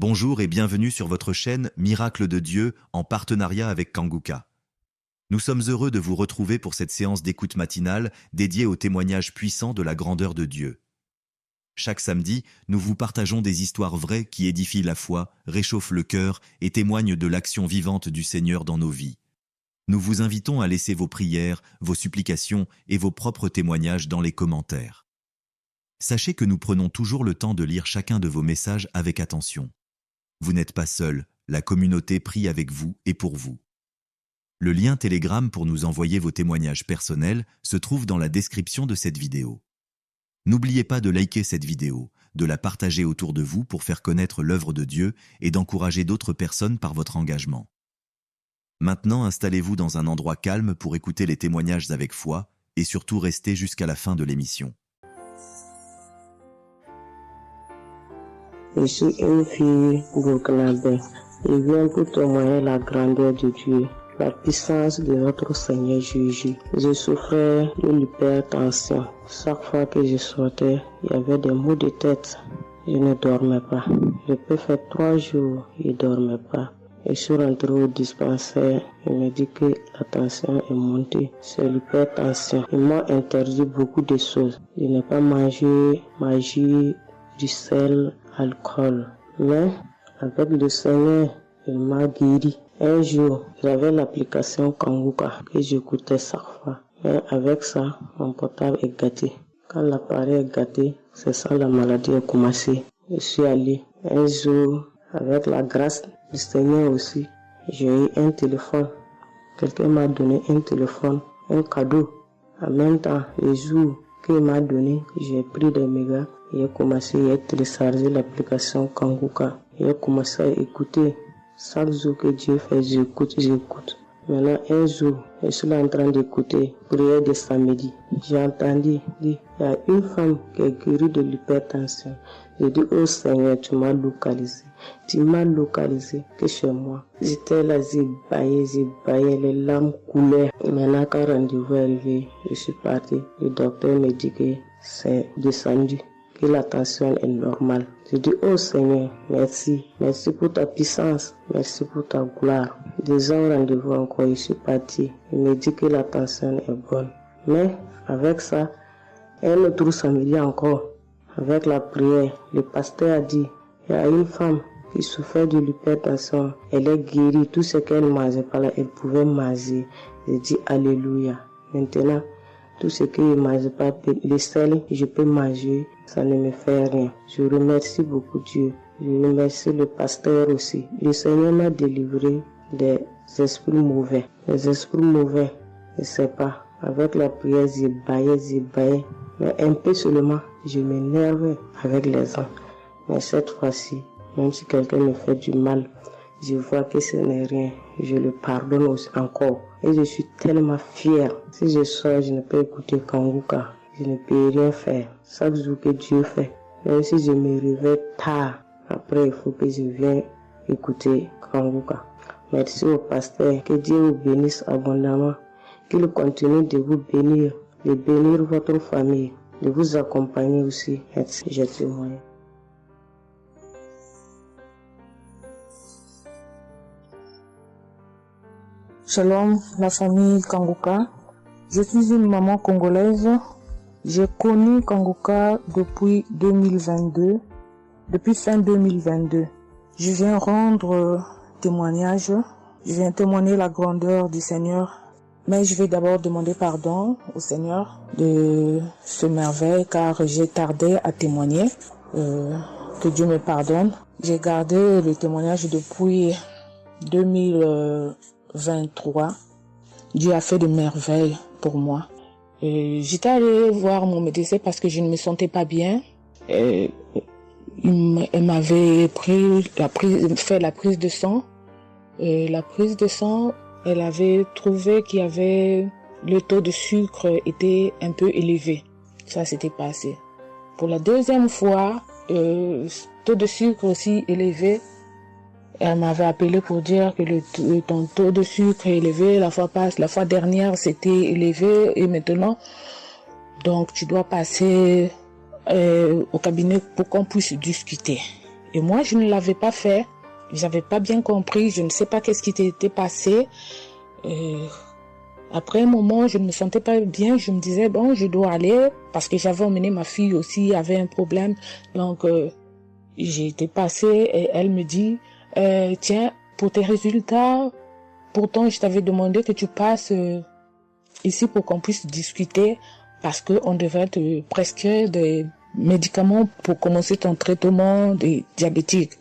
Bonjour et bienvenue sur votre chaîne Miracle de Dieu en partenariat avec Kanguka. Nous sommes heureux de vous retrouver pour cette séance d'écoute matinale dédiée au témoignage puissant de la grandeur de Dieu. Chaque samedi, nous vous partageons des histoires vraies qui édifient la foi, réchauffent le cœur et témoignent de l'action vivante du Seigneur dans nos vies. Nous vous invitons à laisser vos prières, vos supplications et vos propres témoignages dans les commentaires. Sachez que nous prenons toujours le temps de lire chacun de vos messages avec attention. Vous n'êtes pas seul, la communauté prie avec vous et pour vous. Le lien Telegram pour nous envoyer vos témoignages personnels se trouve dans la description de cette vidéo. N'oubliez pas de liker cette vidéo, de la partager autour de vous pour faire connaître l'œuvre de Dieu et d'encourager d'autres personnes par votre engagement. Maintenant, installez-vous dans un endroit calme pour écouter les témoignages avec foi et surtout restez jusqu'à la fin de l'émission. Je suis une fille burkinabé. Je viens pour témoigner la grandeur de Dieu, la puissance de notre Seigneur Jésus. Je souffrais de l'hypertension. Chaque fois que je sortais, il y avait des maux de tête. Je ne dormais pas. Je peux faire 3 jours, je ne dormais pas. Je suis rentré au dispensaire. Il me dit que la tension est montée. C'est l'hypertension. Ils m'ont interdit beaucoup de choses. Je n'ai pas mangé, du sel, alcool. Mais avec le Seigneur, il m'a guéri. Un jour, j'avais l'application Kanguka que j'écoutais chaque fois. Mais avec ça, mon portable est gâté. Quand l'appareil est gâté, c'est ça la maladie a commencé. Je suis allé. Un jour, avec la grâce du Seigneur aussi, j'ai eu un téléphone. Quelqu'un m'a donné un téléphone, un cadeau. En même temps, le jour qu'il m'a donné, j'ai pris des mégas. J'ai commencé à télécharger l'application Kanguka. J'ai commencé à écouter. Chaque jour que Dieu fait, j'écoute. Maintenant, un jour, je suis en train d'écouter prière de samedi. J'ai entendu dire, il y a une femme qui est guérie de l'hypertension. J'ai dit, oh Seigneur, tu m'as localisé. Tu m'as localisé que chez moi. J'étais là, j'ai baillé, les larmes coulaient. Maintenant, quand le rendez-vous est arrivé, je suis parti. Le docteur me dit que c'est descendu, que la tension est normale. Je dis, oh Seigneur, merci. Merci pour ta puissance. Merci pour ta gloire. 2 ans rendez-vous encore, je suis parti. Il me dit que la tension est bonne. Mais avec ça, un autre samedi encore, avec la prière, le pasteur a dit, il y a une femme qui souffrait de l'hypertension. Elle est guérie. Tout ce qu'elle ne mangeait pas là, elle pouvait manger. Je dis, alléluia. Maintenant, tout ce que je ne mange pas, le sel, je peux manger, ça ne me fait rien. Je remercie beaucoup Dieu. Je remercie le pasteur aussi. Le Seigneur m'a délivré des esprits mauvais. Les esprits mauvais, je ne sais pas. Avec la prière, j'ai baillé. Mais un peu seulement, je m'énerve avec les gens. Mais cette fois-ci, même si quelqu'un me fait du mal, je vois que ce n'est rien. Je le pardonne aussi encore. Et je suis tellement fière. Si je sors, je ne peux écouter Kanguka. Je ne peux rien faire. Chaque jour que Dieu fait. Même si je me réveille tard, après il faut que je vienne écouter Kanguka. Merci au pasteur. Que Dieu vous bénisse abondamment. Qu'il continue de vous bénir, de bénir votre famille, de vous accompagner aussi. Merci, je témoigne. Shalom, la famille Kanguka. Je suis une maman congolaise. J'ai connu Kanguka depuis 2022, depuis fin 2022. Je viens rendre témoignage. Je viens témoigner la grandeur du Seigneur. Mais je vais d'abord demander pardon au Seigneur de ce merveille car j'ai tardé à témoigner. Que Dieu me pardonne. J'ai gardé le témoignage depuis 2023. Dieu a fait de merveilles pour moi. J'étais allée voir mon médecin parce que je ne me sentais pas bien. Elle m'avait fait la prise de sang. La prise de sang, elle avait trouvé qu'il y avait le taux de sucre était un peu élevé. Ça s'était passé. Pour la deuxième fois, taux de sucre aussi élevé. Elle m'avait appelé pour dire que ton taux de sucre est élevé. La fois dernière, c'était élevé et maintenant, donc tu dois passer au cabinet pour qu'on puisse discuter. Et moi, je ne l'avais pas fait. J'avais pas bien compris. Je ne sais pas qu'est-ce qui était passé. Après un moment, je ne me sentais pas bien. Je me disais, bon, je dois aller parce que j'avais emmené ma fille aussi, avait un problème. Donc, j'ai été passée et elle me dit, tiens, pour tes résultats, pourtant, je t'avais demandé que tu passes ici pour qu'on puisse discuter parce qu'on devait te prescrire des médicaments pour commencer ton traitement de diabétique.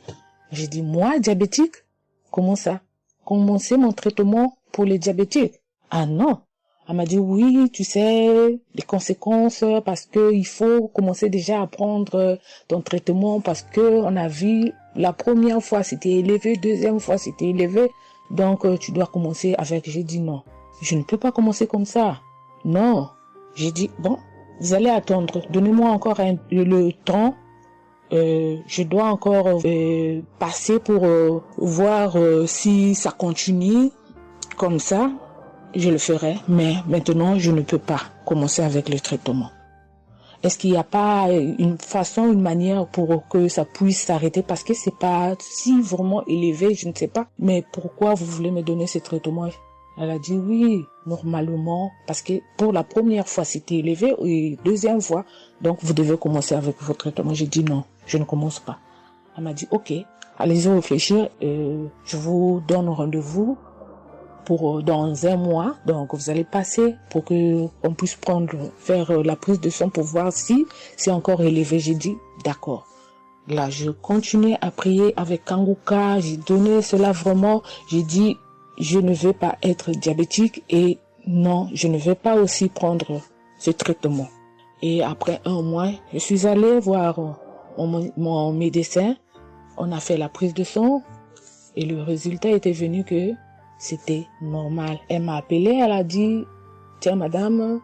J'ai dit, moi, diabétique? Comment ça? Commencer mon traitement pour les diabétiques? Ah non. Elle m'a dit, oui, tu sais, les conséquences, parce que il faut commencer déjà à prendre ton traitement parce que on a vu la première fois c'était élevé, deuxième fois c'était élevé, donc tu dois commencer avec. J'ai dit non, je ne peux pas commencer comme ça. Non. J'ai dit, bon, vous allez attendre, donnez-moi encore le temps. Je dois encore passer pour voir si ça continue comme ça. Je le ferai, mais maintenant je ne peux pas commencer avec le traitement. Est-ce qu'il n'y a pas une façon, une manière pour que ça puisse s'arrêter parce que c'est pas si vraiment élevé, je ne sais pas. Mais pourquoi vous voulez me donner ce traitement? Elle a dit oui, normalement, parce que pour la première fois c'était élevé et deuxième fois, donc vous devez commencer avec votre traitement. J'ai dit non, je ne commence pas. Elle m'a dit ok, allez-y réfléchir, je vous donne rendez-vous pour dans un mois, donc vous allez passer pour que on puisse faire la prise de sang pour voir si c'est encore élevé. J'ai dit d'accord. Là, je continuais à prier avec Kanguka, j'ai donné cela vraiment, j'ai dit je ne veux pas être diabétique et non, je ne veux pas aussi prendre ce traitement. Et après un mois, je suis allée voir mon médecin, on a fait la prise de sang et le résultat était venu que c'était normal. Elle m'a appelé, elle a dit, tiens madame,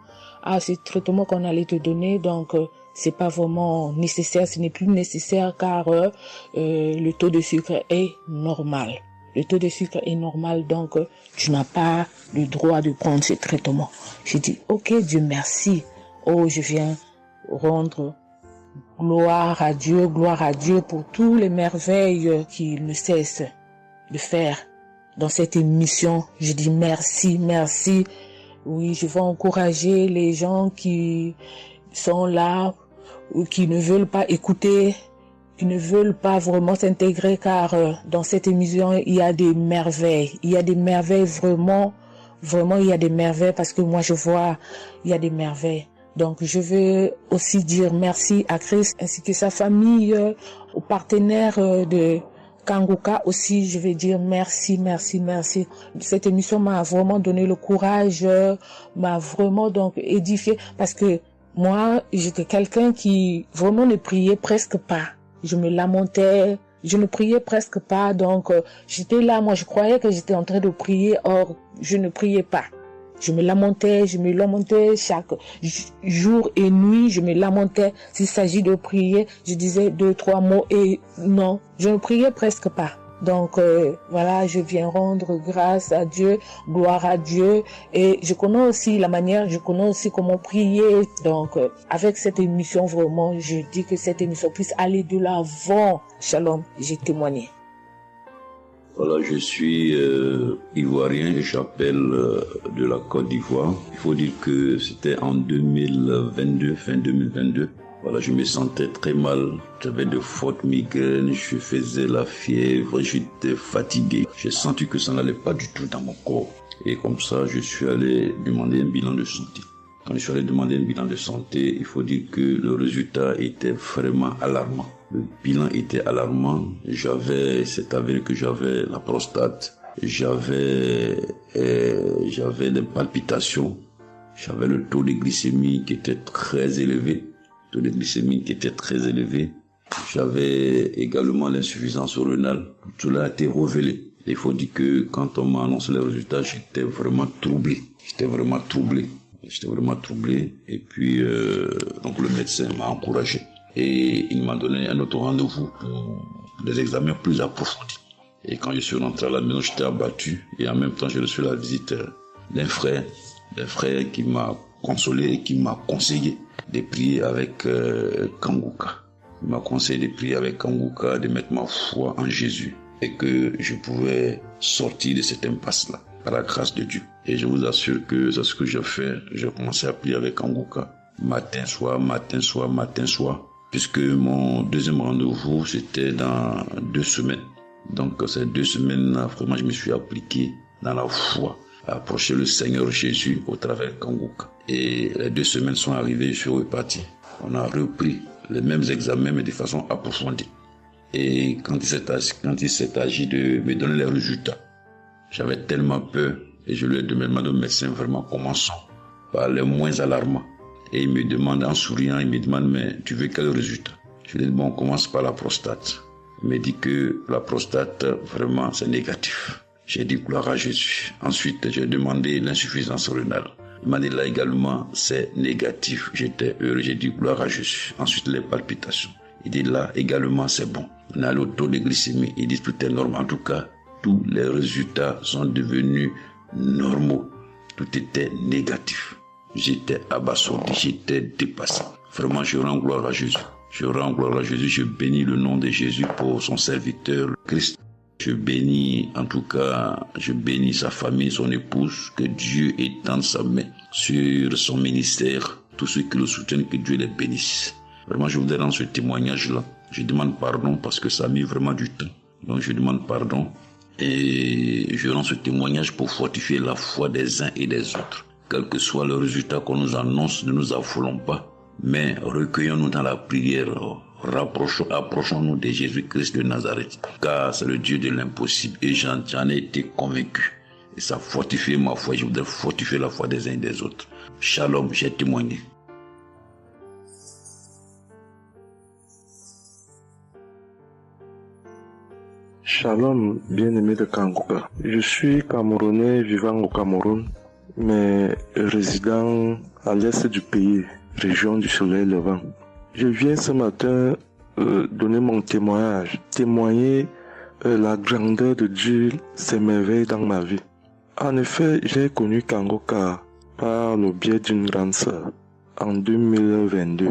ce traitement qu'on allait te donner, donc c'est pas vraiment nécessaire, ce n'est plus nécessaire car le taux de sucre est normal. Le taux de sucre est normal, donc tu n'as pas le droit de prendre ce traitement. J'ai dit, ok, Dieu merci. Oh, je viens rendre gloire à Dieu pour toutes les merveilles qu'il ne cesse de faire. Dans cette émission, je dis merci, merci. Oui, je vais encourager les gens qui sont là ou qui ne veulent pas écouter, qui ne veulent pas vraiment s'intégrer car dans cette émission, il y a des merveilles. Il y a des merveilles vraiment, vraiment il y a des merveilles parce que moi je vois, il y a des merveilles. Donc je veux aussi dire merci à Chris ainsi que sa famille, aux partenaires de Kanguka aussi, je vais dire merci, merci, merci. Cette émission m'a vraiment donné le courage, m'a vraiment donc édifié parce que moi, j'étais quelqu'un qui vraiment ne priait presque pas. Je me lamentais, je ne priais presque pas, donc j'étais là, moi je croyais que j'étais en train de prier, or je ne priais pas. Je me lamentais chaque jour et nuit, je me lamentais. S'il s'agit de prier, je disais 2-3 mots et non, je ne priais presque pas. Donc voilà, je viens rendre grâce à Dieu, gloire à Dieu et je connais aussi la manière, je connais aussi comment prier. Donc avec cette émission vraiment, je dis que cette émission puisse aller de l'avant. Shalom, j'ai témoigné. Voilà, je suis ivoirien et j'appelle de la Côte d'Ivoire. Il faut dire que c'était en 2022, fin 2022. Voilà, je me sentais très mal. J'avais de fortes migraines, je faisais la fièvre, j'étais fatigué. J'ai senti que ça n'allait pas du tout dans mon corps. Et comme ça, je suis allé demander un bilan de santé. Quand je suis allé demander un bilan de santé, il faut dire que le résultat était vraiment alarmant. Le bilan était alarmant. C'est avéré que j'avais la prostate, j'avais des palpitations, j'avais le taux de glycémie qui était très élevé. J'avais également l'insuffisance rénale. Tout cela a été révélé. Il faut dire que quand on m'a annoncé les résultats, j'étais vraiment troublé. Et puis, donc le médecin m'a encouragé. Et il m'a donné un autre rendez-vous pour des examens plus approfondis. Et quand je suis rentré à la maison, j'étais abattu. Et en même temps, j'ai reçu la visite d'un frère qui m'a consolé et qui m'a conseillé de prier avec Kanguka. Il m'a conseillé de prier avec Kanguka, de mettre ma foi en Jésus et que je pouvais sortir de cette impasse-là par la grâce de Dieu. Et je vous assure que c'est ce que j'ai fait. J'ai commencé à prier avec Kanguka matin, soir, matin, soir, matin, soir, puisque mon deuxième rendez-vous, c'était dans 2 semaines. Donc ces 2 semaines-là, vraiment, je me suis appliqué dans la foi à approcher le Seigneur Jésus au travers de Kanguka. Et les 2 semaines sont arrivées, je suis reparti. On a repris les mêmes examens, mais de façon approfondie. Et quand il s'est agi de me donner les résultats, j'avais tellement peur et je lui ai demandé au médecin, vraiment, commençons par les moins alarmants. Et il me demande, en souriant, il me demande, mais tu veux quel résultat? Je lui ai dit, bon, on commence par la prostate. Il me dit que la prostate, vraiment, c'est négatif. J'ai dit, gloire à Jésus. Ensuite, j'ai demandé l'insuffisance rénale. Il m'a dit, là également, c'est négatif. J'étais heureux, j'ai dit, gloire à Jésus. Ensuite, les palpitations. Il dit, là également, c'est bon. On a le taux de glycémie. Il dit, tout est normal. En tout cas, tous les résultats sont devenus normaux. Tout était négatif. J'étais abasourdi, j'étais dépassé. Vraiment, je rends gloire à Jésus. Je rends gloire à Jésus. Je bénis le nom de Jésus pour son serviteur, Christ. Je bénis, en tout cas, je bénis sa famille, son épouse, que Dieu étende sa main sur son ministère. Tous ceux qui le soutiennent, que Dieu les bénisse. Vraiment, je voudrais rendre ce témoignage-là. Je demande pardon parce que ça a mis vraiment du temps. Donc, je demande pardon et je rends ce témoignage pour fortifier la foi des uns et des autres. Quel que soit le résultat qu'on nous annonce, ne nous affolons pas, mais recueillons-nous dans la prière. Approchons-nous de Jésus-Christ de Nazareth, car c'est le Dieu de l'impossible et j'en ai été convaincu. Et ça fortifie ma foi, je voudrais fortifier la foi des uns et des autres. Shalom, j'ai témoigné. Shalom, bien-aimé de Kanguka. Je suis Camerounais vivant au Cameroun, mais résident à l'est du pays, région du soleil levant. Je viens ce matin donner mon témoignage, témoigner la grandeur de Dieu, ses merveilles dans ma vie. En effet, j'ai connu Kanguka par le biais d'une grande sœur en 2022.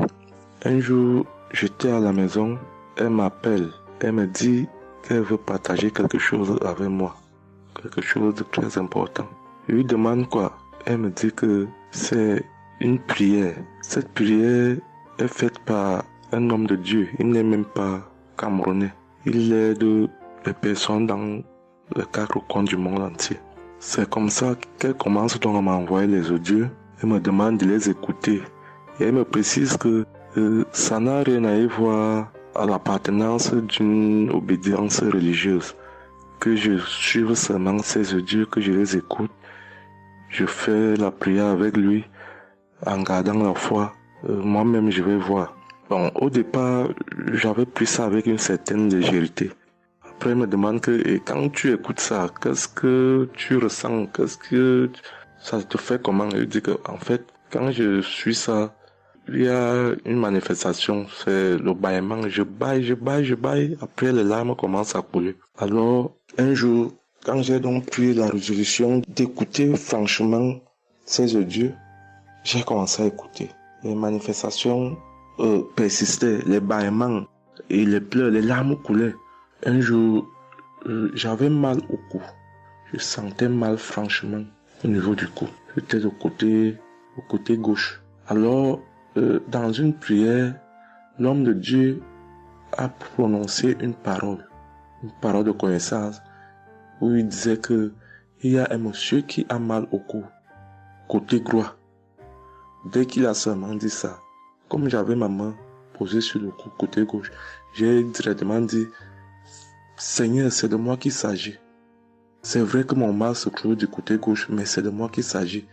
Un jour, j'étais à la maison, elle m'appelle, elle me dit qu'elle veut partager quelque chose avec moi, quelque chose de très important. Je lui demande quoi? Elle me dit que c'est une prière. Cette prière est faite par un homme de Dieu. Il n'est même pas camerounais. Il aide les personnes dans les 4 coins du monde entier. C'est comme ça qu'elle commence donc à m'envoyer les audios. Elle me demande de les écouter. Et elle me précise que ça n'a rien à voir à l'appartenance d'une obédience religieuse. Que je suive seulement ces audios, que je les écoute. Je fais la prière avec lui en gardant la foi. Moi-même, je vais voir. Bon, au départ, j'avais pris ça avec une certaine légèreté. Après, il me demande et quand tu écoutes ça, qu'est-ce que tu ressens? Qu'est-ce que ça te fait comment? Je dis que, en fait, quand je suis ça, il y a une manifestation, c'est le bâillement. Je baille. Après, les larmes commencent à couler. Alors, un jour, quand j'ai donc pris la résolution d'écouter franchement ces audios, j'ai commencé à écouter. Les manifestations persistaient, les bâillements et les pleurs, les larmes coulaient. Un jour, j'avais mal au cou. Je sentais mal franchement au niveau du cou. J'étais au côté gauche. Alors, dans une prière, l'homme de Dieu a prononcé une parole de connaissance, où il disait que il y a un monsieur qui a mal au cou, côté droit. Dès qu'il a seulement dit ça, comme j'avais ma main posée sur le cou, côté gauche, j'ai directement dit, Seigneur, c'est de moi qu'il s'agit. C'est vrai que mon mal se trouve du côté gauche, mais c'est de moi qu'il s'agit.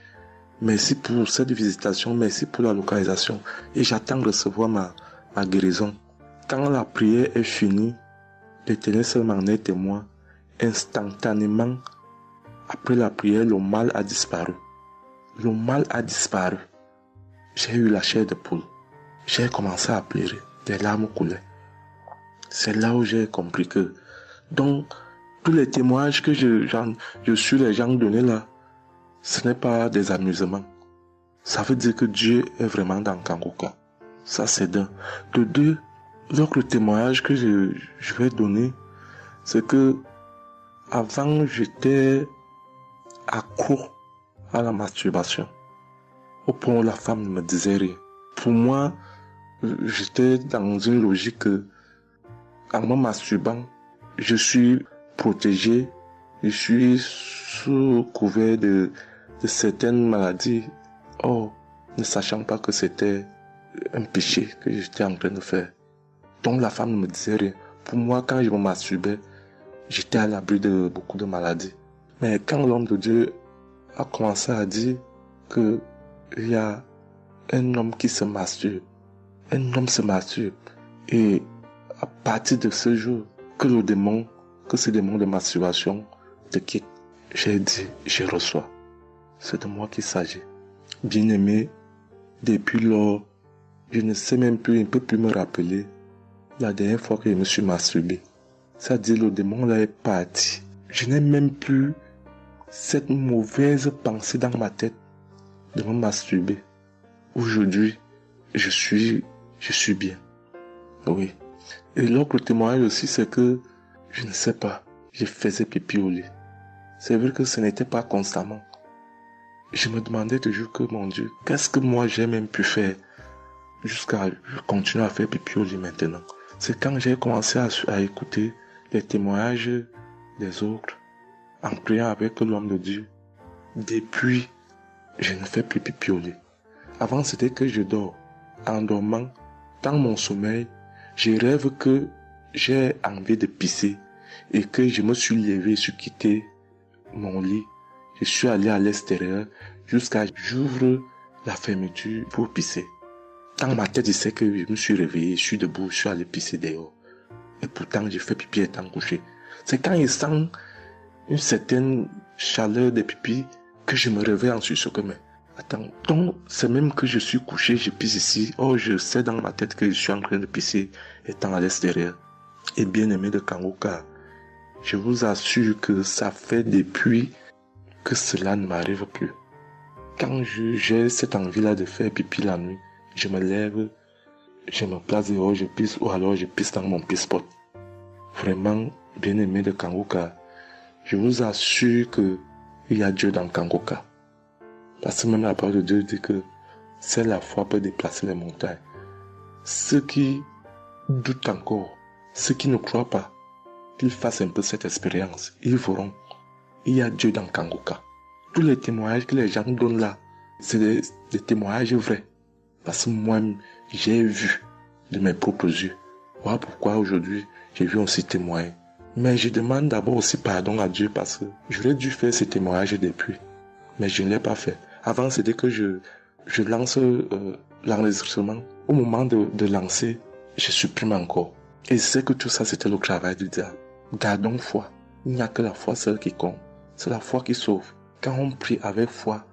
Merci pour cette visitation, merci pour la localisation. Et j'attends de recevoir ma guérison. Quand la prière est finie, l'Éternel seul m'en est témoin. Instantanément, après la prière, le mal a disparu. Le mal a disparu. J'ai eu la chair de poule. J'ai commencé à pleurer. Des larmes coulaient. C'est là où j'ai compris que, donc, tous les témoignages que je suis les gens donnés là, ce n'est pas des amusements. Ça veut dire que Dieu est vraiment dans Kanguka. Ça c'est d'un. De deux, Donc le témoignage que je vais donner, c'est que avant j'étais accro à la masturbation. Au point où la femme ne me disait rien. Pour moi, j'étais dans une logique que, en me masturbant, je suis protégé, je suis sous couvert de certaines maladies. Or, ne sachant pas que c'était un péché que j'étais en train de faire. Donc la femme ne me disait rien. Pour moi, quand je me masturbais, j'étais à l'abri de beaucoup de maladies. Mais quand l'homme de Dieu a commencé à dire que il y a un homme qui se masturbe, un homme se masturbe, et à partir de ce jour, que ce démon de masturbation te quitte, j'ai dit, je reçois. C'est de moi qu'il s'agit. Bien-aimé, depuis lors, je ne sais même plus, je ne peux plus me rappeler la dernière fois que je me suis masturbé. C'est-à-dire le démon là est parti. Je n'ai même plus cette mauvaise pensée dans ma tête de me masturber. Aujourd'hui, je suis bien. Oui. Et l'autre témoignage aussi, c'est que, je ne sais pas, je faisais pipi au lit. C'est vrai que ce n'était pas constamment. Je me demandais toujours que, mon Dieu, qu'est-ce que moi j'ai même pu faire jusqu'à continuer à faire pipi au lit maintenant. C'est quand j'ai commencé à écouter les témoignages des autres, en priant avec l'homme de Dieu. Depuis, je ne fais plus pipi au lit. Avant, c'était que je dors. En dormant, dans mon sommeil, je rêve que j'ai envie de pisser et que je me suis levé, je suis quitté mon lit. Je suis allé à l'extérieur jusqu'à j'ouvre la fermeture pour pisser. Dans ma tête, je sais que je me suis réveillé, je suis debout, je suis allé pisser dehors. Et pourtant, j'ai fait pipi étant couché. C'est quand je sens une certaine chaleur de pipi que je me réveille en sursaut. Mais attends, donc c'est même que je suis couché, je pisse ici. Oh, je sais dans ma tête que je suis en train de pisser étant à l'extérieur. Et bien aimé de Kangoka, je vous assure que ça fait depuis que cela ne m'arrive plus. Quand j'ai cette envie-là de faire pipi la nuit, je me lève, je me place dehors, je pisse, ou alors je pisse dans mon pisse-pot. Vraiment, bien aimé de Kangoka, je vous assure que il y a Dieu dans Kangoka. Parce que même la parole de Dieu dit que seule la foi peut déplacer les montagnes. Ceux qui doutent encore, ceux qui ne croient pas, qu'ils fassent un peu cette expérience, ils verront. Il y a Dieu dans Kangoka. Tous les témoignages que les gens donnent là, c'est des témoignages vrais. Parce que moi, j'ai vu de mes propres yeux. Voilà pourquoi aujourd'hui, j'ai vu aussi témoigner. Mais je demande d'abord aussi pardon à Dieu parce que j'aurais dû faire ces témoignages depuis. Mais je ne l'ai pas fait. Avant, c'était que je lance l'enregistrement. Au moment de lancer, je supprime encore. Et je sais que tout ça, c'était le travail du diable. Gardons foi. Il n'y a que la foi seule qui compte. C'est la foi qui sauve. Quand on prie avec foi,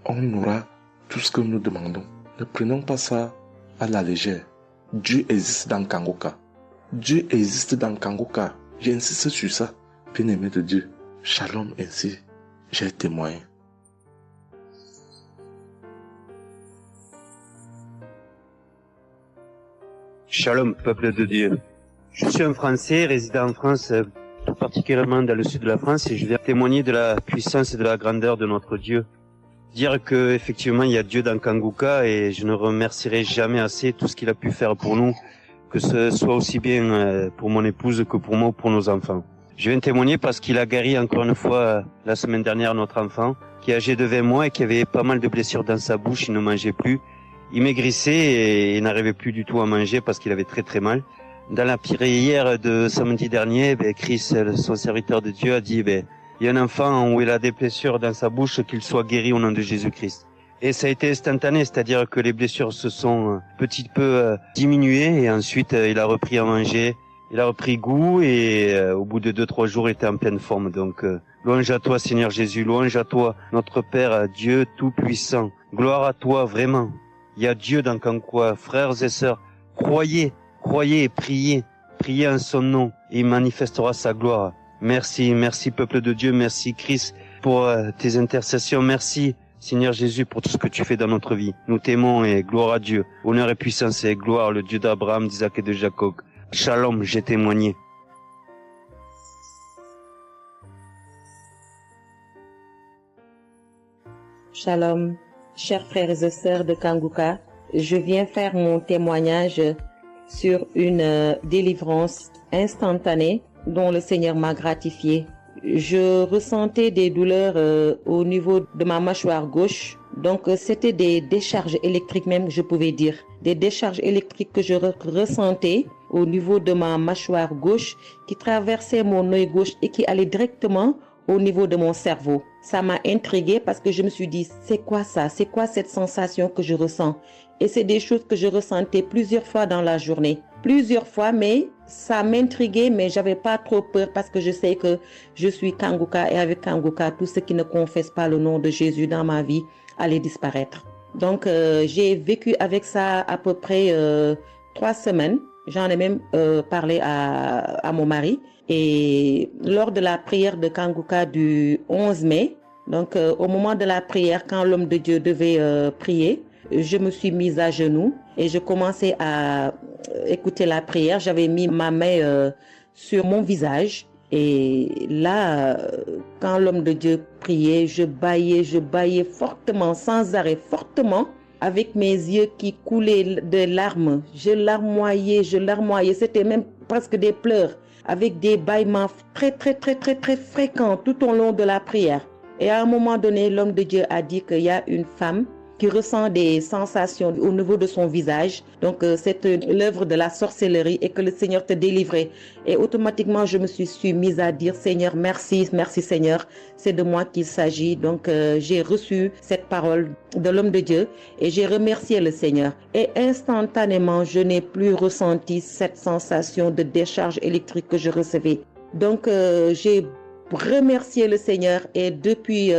on aura tout ce que nous demandons. Ne prenons pas ça à la légère. Dieu existe dans Kangoka. Dieu existe dans Kangoka. J'insiste sur ça. Bien-aimé de Dieu. Shalom ainsi. J'ai témoigné. Shalom, peuple de Dieu. Je suis un Français résidant en France, tout particulièrement dans le sud de la France, et je viens témoigner de la puissance et de la grandeur de notre Dieu. Dire que effectivement il y a Dieu dans Kangoka, et je ne remercierai jamais assez tout ce qu'il a pu faire pour nous, que ce soit aussi bien pour mon épouse que pour moi ou pour nos enfants. Je viens témoigner parce qu'il a guéri encore une fois la semaine dernière notre enfant, qui est âgé de 20 mois et qui avait pas mal de blessures dans sa bouche, il ne mangeait plus. Il maigrissait et il n'arrivait plus du tout à manger parce qu'il avait très très mal. Dans la prière de samedi dernier, Chris, son serviteur de Dieu, a dit, il y a un enfant où il a des blessures dans sa bouche, qu'il soit guéri au nom de Jésus-Christ. Et ça a été instantané, c'est-à-dire que les blessures se sont petit peu diminuées et ensuite il a repris à manger, il a repris goût et au bout de 2-3 jours il était en pleine forme. Donc louange à toi Seigneur Jésus, louange à toi notre Père, Dieu Tout-Puissant. Gloire à toi vraiment. Il y a Dieu dans Kangoka, frères et sœurs, croyez et priez en son nom et il manifestera sa gloire. Merci peuple de Dieu, merci Christ pour tes intercessions, merci Seigneur Jésus, pour tout ce que tu fais dans notre vie. Nous t'aimons et gloire à Dieu. Honneur et puissance et gloire, le Dieu d'Abraham, d'Isaac et de Jacob. Shalom, j'ai témoigné. Shalom, chers frères et sœurs de Kanguka. Je viens faire mon témoignage sur une délivrance instantanée dont le Seigneur m'a gratifié. Je ressentais des douleurs au niveau de ma mâchoire gauche. Donc c'était des décharges électriques même, je pouvais dire. Des décharges électriques que je ressentais au niveau de ma mâchoire gauche qui traversaient mon œil gauche et qui allaient directement au niveau de mon cerveau. Ça m'a intriguée parce que je me suis dit, c'est quoi ça? C'est quoi cette sensation que je ressens? Et c'est des choses que je ressentais plusieurs fois dans la journée. Plusieurs fois, mais ça m'intriguait, mais j'avais pas trop peur parce que je sais que je suis Kanguka et avec Kanguka, tout ce qui ne confesse pas le nom de Jésus dans ma vie allait disparaître. Donc, j'ai vécu avec ça à peu près 3 semaines. J'en ai même parlé à mon mari. Et lors de la prière de Kanguka du 11 mai, donc au moment de la prière, quand l'homme de Dieu devait prier, je me suis mise à genoux et je commençais à écouter la prière. J'avais mis ma main sur mon visage et là, quand l'homme de Dieu priait, je bâillais fortement, sans arrêt, fortement, avec mes yeux qui coulaient de larmes. Je larmoyais, c'était même presque des pleurs, avec des bâillements très fréquents tout au long de la prière. Et à un moment donné, l'homme de Dieu a dit qu'il y a une femme qui ressent des sensations au niveau de son visage. Donc, c'est l'œuvre de la sorcellerie et que le Seigneur te délivrait. Et automatiquement, je me suis mise à dire, Seigneur, merci Seigneur, c'est de moi qu'il s'agit. Donc, j'ai reçu cette parole de l'homme de Dieu et j'ai remercié le Seigneur. Et instantanément, je n'ai plus ressenti cette sensation de décharge électrique que je recevais. Donc, j'ai remercié le Seigneur et depuis...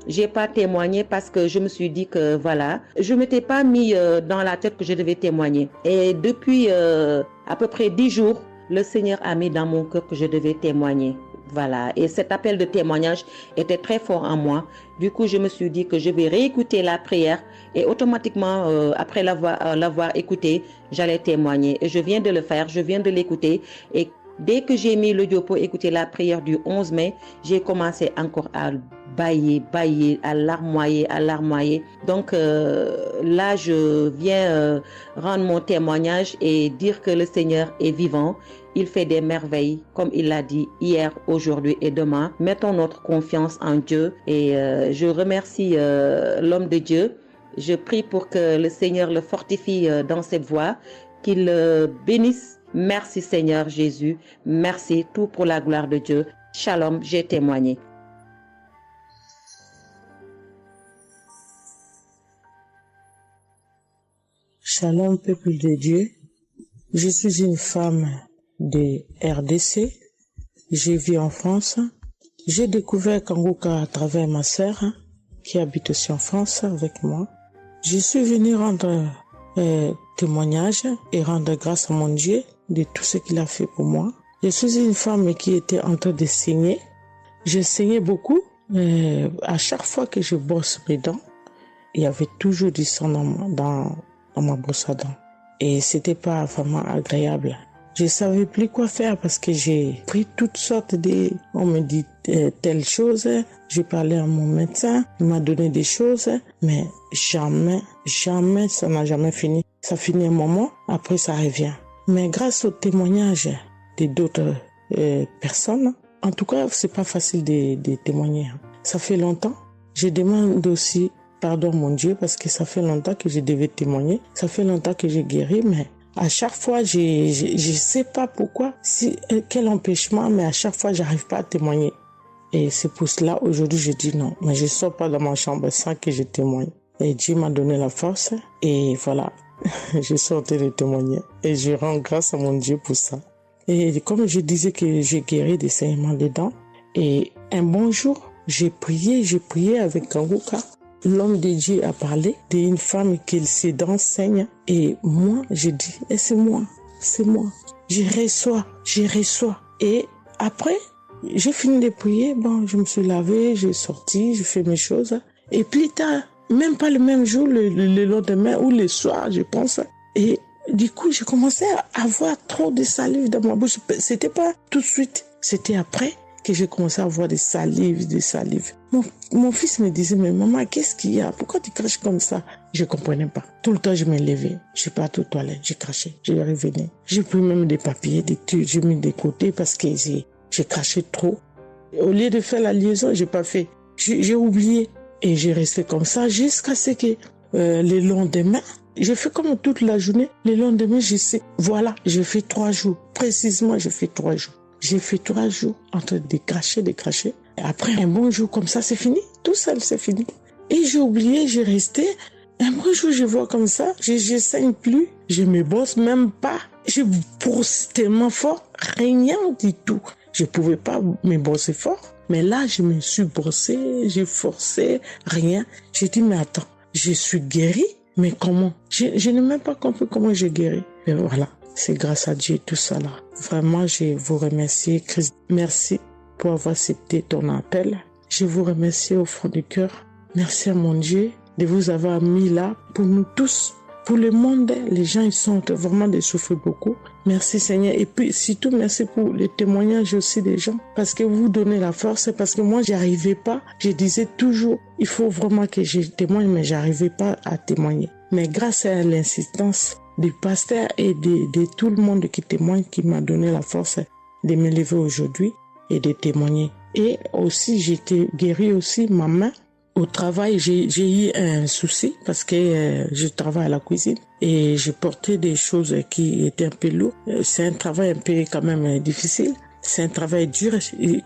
j'ai pas témoigné parce que je me suis dit que voilà, je m'étais pas mis dans la tête que je devais témoigner. Et depuis à peu près 10 jours, le Seigneur a mis dans mon cœur que je devais témoigner. Voilà. Et cet appel de témoignage était très fort en moi. Du coup, je me suis dit que je vais réécouter la prière et automatiquement, après l'avoir écouté, j'allais témoigner. Et je viens de le faire, je viens de l'écouter et dès que j'ai mis l'audio pour écouter la prière du 11 mai, j'ai commencé encore à bâiller, à larmoyer. Donc là, je viens rendre mon témoignage et dire que le Seigneur est vivant. Il fait des merveilles, comme il l'a dit hier, aujourd'hui et demain. Mettons notre confiance en Dieu et je remercie l'homme de Dieu. Je prie pour que le Seigneur le fortifie dans cette voie, qu'il le bénisse. Merci Seigneur Jésus, merci tout pour la gloire de Dieu. Shalom, j'ai témoigné. Shalom peuple de Dieu, je suis une femme de RDC, je vis en France. J'ai découvert Kanguka à travers ma sœur qui habite aussi en France avec moi. Je suis venue rendre témoignage et rendre grâce à mon Dieu de tout ce qu'il a fait pour moi. Je suis une femme qui était en train de saigner. Je saignais beaucoup. À chaque fois que je brosse mes dents, il y avait toujours du sang dans ma brosse à dents. Et c'était pas vraiment agréable. Je savais plus quoi faire parce que j'ai pris toutes sortes de... On me dit telle chose. J'ai parlé à mon médecin. Il m'a donné des choses. Mais jamais, ça n'a jamais fini. Ça finit un moment, après ça revient. Mais grâce au témoignage de d'autres personnes, en tout cas, c'est pas facile de témoigner. Ça fait longtemps. Je demande aussi pardon mon Dieu parce que ça fait longtemps que je devais témoigner. Ça fait longtemps que j'ai guéri, mais à chaque fois, je sais pas pourquoi, quel empêchement, mais à chaque fois, j'arrive pas à témoigner. Et c'est pour cela, aujourd'hui, je dis non. Mais je sors pas dans ma chambre sans que je témoigne. Et Dieu m'a donné la force. Et voilà, je sortais de témoigner. Et je rends grâce à mon Dieu pour ça. Et comme je disais que j'ai guéri des saignements des dents. Et un bon jour, j'ai prié avec Kanguka. L'homme de Dieu a parlé d'une femme qui ses dents saignent. Et moi, je dis, et c'est moi. Je reçois. Et après, j'ai fini de prier. Bon, je me suis lavé, j'ai sorti, j'ai fait mes choses. Et plus tard, même pas le même jour, le lendemain ou le soir, je pense. Et du coup, j'ai commencé à avoir trop de salive dans ma bouche. C'était pas tout de suite, c'était après que j'ai commencé à avoir des salives. Mon fils me disait, mais maman, qu'est-ce qu'il y a? Pourquoi tu craches comme ça? Je comprenais pas. Tout le temps, je me levais. Je suis partie aux toilettes, j'ai craché, je revenais. J'ai pris même des papiers, des trucs, j'ai mis de côté parce que j'ai craché trop. Au lieu de faire la liaison, j'ai pas fait. J'ai oublié. Et j'ai resté comme ça jusqu'à ce que le lendemain, j'ai fait comme toute la journée. Le lendemain, je sais, voilà, j'ai fait 3 jours. Précisément, j'ai fait 3 jours. J'ai fait 3 jours en train de cracher. Et après, un bon jour comme ça, c'est fini. Tout seul, c'est fini. Et j'ai oublié, j'ai resté. Un bon jour, je vois comme ça, je saigne plus. Je me bosse même pas. Je brosse tellement fort, rien du tout. Je pouvais pas me bosser fort. Mais là, je me suis brossé, j'ai forcé, rien. J'ai dit, mais attends, je suis guérie, mais comment? Je n'ai même pas compris comment j'ai guéri. Mais voilà, c'est grâce à Dieu tout ça là. Vraiment, je vous remercie, Christ. Merci pour avoir accepté ton appel. Je vous remercie au fond du cœur. Merci à mon Dieu de vous avoir mis là pour nous tous. Pour le monde, les gens, ils sont vraiment de souffrir beaucoup. Merci Seigneur. Et puis, surtout, merci pour le témoignage aussi des gens. Parce que vous donnez la force. Parce que moi, j'y arrivais pas. Je disais toujours, il faut vraiment que je témoigne, mais j'arrivais pas à témoigner. Mais grâce à l'insistance du pasteur et de tout le monde qui témoigne, qui m'a donné la force de me lever aujourd'hui et de témoigner. Et aussi, j'étais guérie aussi, ma main. Au travail, j'ai eu un souci parce que je travaille à la cuisine et j'ai porté des choses qui étaient un peu lourdes. C'est un travail un peu quand même difficile. C'est un travail dur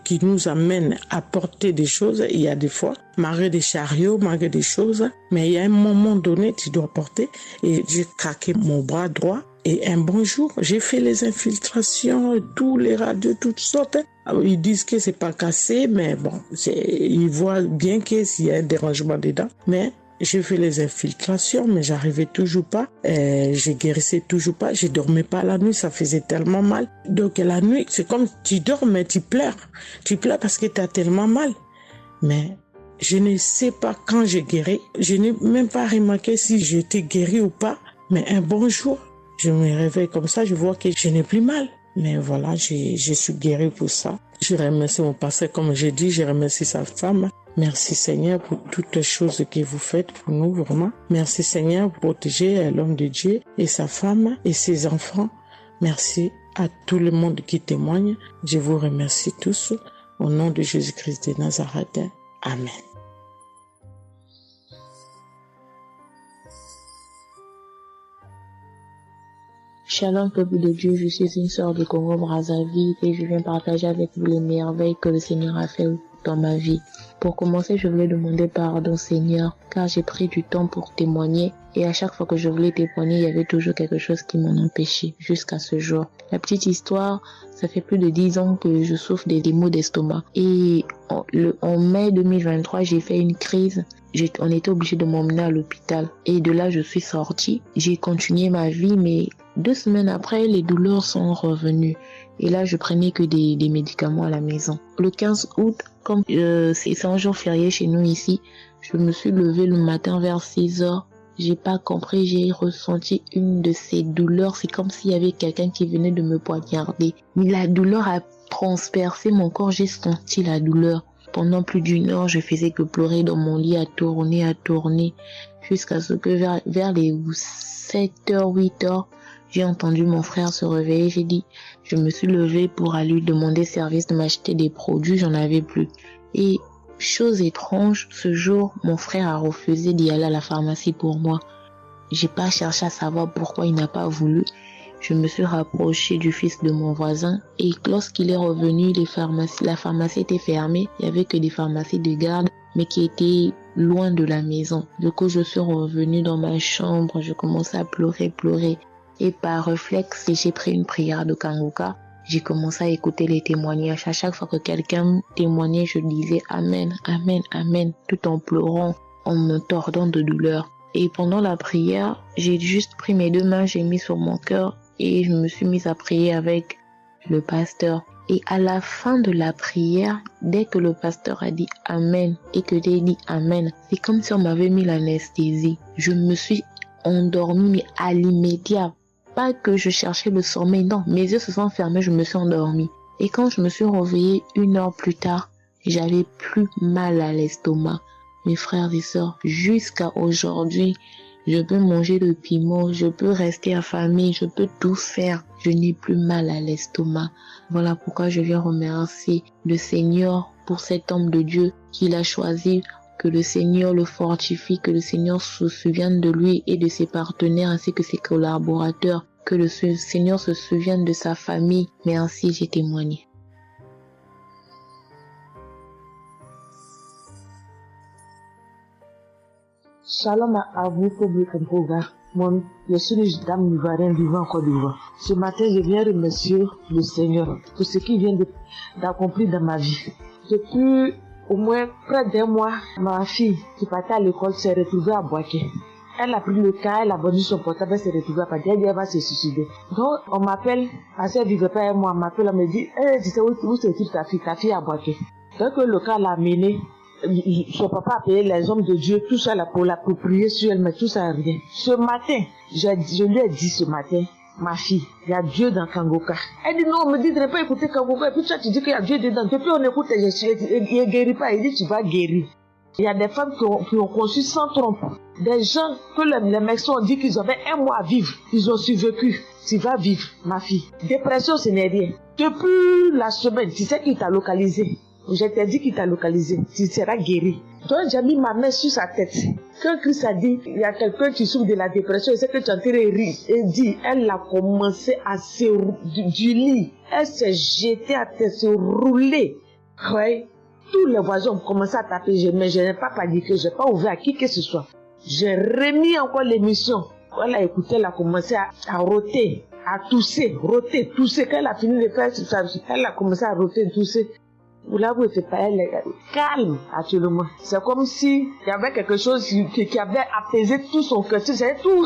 qui nous amène à porter des choses. Il y a des fois, malgré des chariots, malgré des choses, mais il y a un moment donné, tu dois porter. Et j'ai craqué mon bras droit. Et un bon jour, j'ai fait les infiltrations, tous les radios, toutes sortes. Ils disent que c'est pas cassé, mais bon, ils voient bien qu'il y a un dérangement dedans. Mais j'ai fait les infiltrations, mais j'arrivais toujours pas. Je guérissais toujours pas. Je dormais pas la nuit, ça faisait tellement mal. Donc la nuit, c'est comme tu dors, mais tu pleures. Tu pleures parce que tu as tellement mal. Mais je ne sais pas quand j'ai guéri. Je n'ai même pas remarqué si j'étais guéri ou pas. Mais un bon jour, je me réveille comme ça, je vois que je n'ai plus mal. Mais voilà, je suis guérie pour ça. Je remercie mon pasteur, comme j'ai dit, je remercie sa femme. Merci Seigneur pour toutes les choses que vous faites pour nous, vraiment. Merci Seigneur pour protéger l'homme de Dieu et sa femme et ses enfants. Merci à tout le monde qui témoigne. Je vous remercie tous. Au nom de Jésus-Christ de Nazareth. Amen. Shalom peuple de Dieu, je suis une sœur de Congo-Brazzaville et je viens partager avec vous les merveilles que le Seigneur a fait dans ma vie. Pour commencer, je voulais demander pardon Seigneur, car j'ai pris du temps pour témoigner et à chaque fois que je voulais témoigner, il y avait toujours quelque chose qui m'en empêchait jusqu'à ce jour. La petite histoire, ça fait plus de 10 ans que je souffre des maux d'estomac et en mai 2023, j'ai fait une crise. On était obligé de m'emmener à l'hôpital et de là, je suis sortie. J'ai continué ma vie, mais 2 semaines après, les douleurs sont revenues. Et là, je prenais que des médicaments à la maison. Le 15 août, comme c'est un jour férié chez nous ici, je me suis levée le matin vers 6 heures. J'ai pas compris, j'ai ressenti une de ces douleurs. C'est comme s'il y avait quelqu'un qui venait de me poignarder. Mais la douleur a transpercé mon corps, j'ai senti la douleur. Pendant plus d'1 heure, je faisais que pleurer dans mon lit, à tourner, jusqu'à ce que vers les 7h, 8h, j'ai entendu mon frère se réveiller. Je me suis levée pour aller lui demander service de m'acheter des produits, j'en avais plus. Et chose étrange, ce jour, mon frère a refusé d'y aller à la pharmacie pour moi. J'ai pas cherché à savoir pourquoi il n'a pas voulu. Je me suis rapprochée du fils de mon voisin et lorsqu'il est revenu, la pharmacie était fermée. Il y avait que des pharmacies de garde, mais qui étaient loin de la maison. Du coup, je suis revenue dans ma chambre, je commençais à pleurer. Et par réflexe, j'ai pris une prière de Kanguka. J'ai commencé à écouter les témoignages. À chaque fois que quelqu'un témoignait, je disais Amen, Amen, Amen, tout en pleurant, en me tordant de douleur. Et pendant la prière, j'ai juste pris mes 2 mains, j'ai mis sur mon cœur et je me suis mise à prier avec le pasteur. Et à la fin de la prière, dès que le pasteur a dit Amen et que j'ai dit Amen, c'est comme si on m'avait mis l'anesthésie. Je me suis endormie, mais à l'immédiat. Pas que je cherchais le sommeil, non. Mes yeux se sont fermés, je me suis endormie. Et quand je me suis réveillée 1 heure plus tard, j'avais plus mal à l'estomac. Mes frères et sœurs, jusqu'à aujourd'hui, je peux manger le piment, je peux rester affamée, je peux tout faire. Je n'ai plus mal à l'estomac. Voilà pourquoi je viens remercier le Seigneur pour cet homme de Dieu qu'il a choisi, que le Seigneur le fortifie, que le Seigneur se souvienne de lui et de ses partenaires ainsi que ses collaborateurs, que le Seigneur se souvienne de sa famille. Mais ainsi j'ai témoigné. Shalom à vous, public Kangoga. Je suis une dame ivoirienne vivant en Côte d'Ivoire. Ce matin, je viens remercier le Seigneur pour ce qu'il vient d'accomplir dans ma vie. Depuis au moins près d'1 mois, ma fille qui partait à l'école s'est retrouvée à Boaké. Elle a pris le cas, elle a vendu son portable, elle s'est retrouvée à Boaké, elle va se suicider. Donc, on m'appelle, parce qu'elle vivait pas avec moi, on m'appelle, on me dit, tu sais où se trouve ta fille à Boaké. Donc, le cas l'a amenée. Son papa a payé les hommes de Dieu, tout ça là pour l'approprier sur elle, mais tout ça rien. Ce matin, je lui ai dit ce matin, ma fille, il y a Dieu dans Kangoka. Elle dit non, on me dit de ne pas écouter Kangoka, et puis toi tu dis qu'il y a Dieu dedans. Depuis on écoute, il ne guérit pas, il dit tu vas guérir. Il y a des femmes qui ont conçu sans trompe. Des gens que les médecins ont dit qu'ils avaient 1 mois à vivre, ils ont survécu. Tu vas vivre, ma fille. Dépression, ce n'est rien. Depuis la semaine, tu sais qui t'a localisé. Je t'ai dit qu'il t'a localisé, tu seras guéri. Donc j'ai mis ma main sur sa tête. Quand Christ a dit, il y a quelqu'un qui souffre de la dépression, et c'est que tu es en train de rire. Et dit, elle a commencé à se du lit. Elle s'est jetée à terre, se rouler. Ouais. Tous les voisins ont commencé à taper, mais je n'ai pas paniqué, je n'ai pas ouvert à qui que ce soit. J'ai remis encore l'émission. Elle a écouté, elle a commencé à roter, à tousser, roter, tousser. Quand elle a fini de faire ça, elle a commencé à roter, tousser. Vous l'avez fait pas, elle est calme actuellement. C'est comme si il y avait quelque chose qui avait apaisé tout son cœur. C'est tout.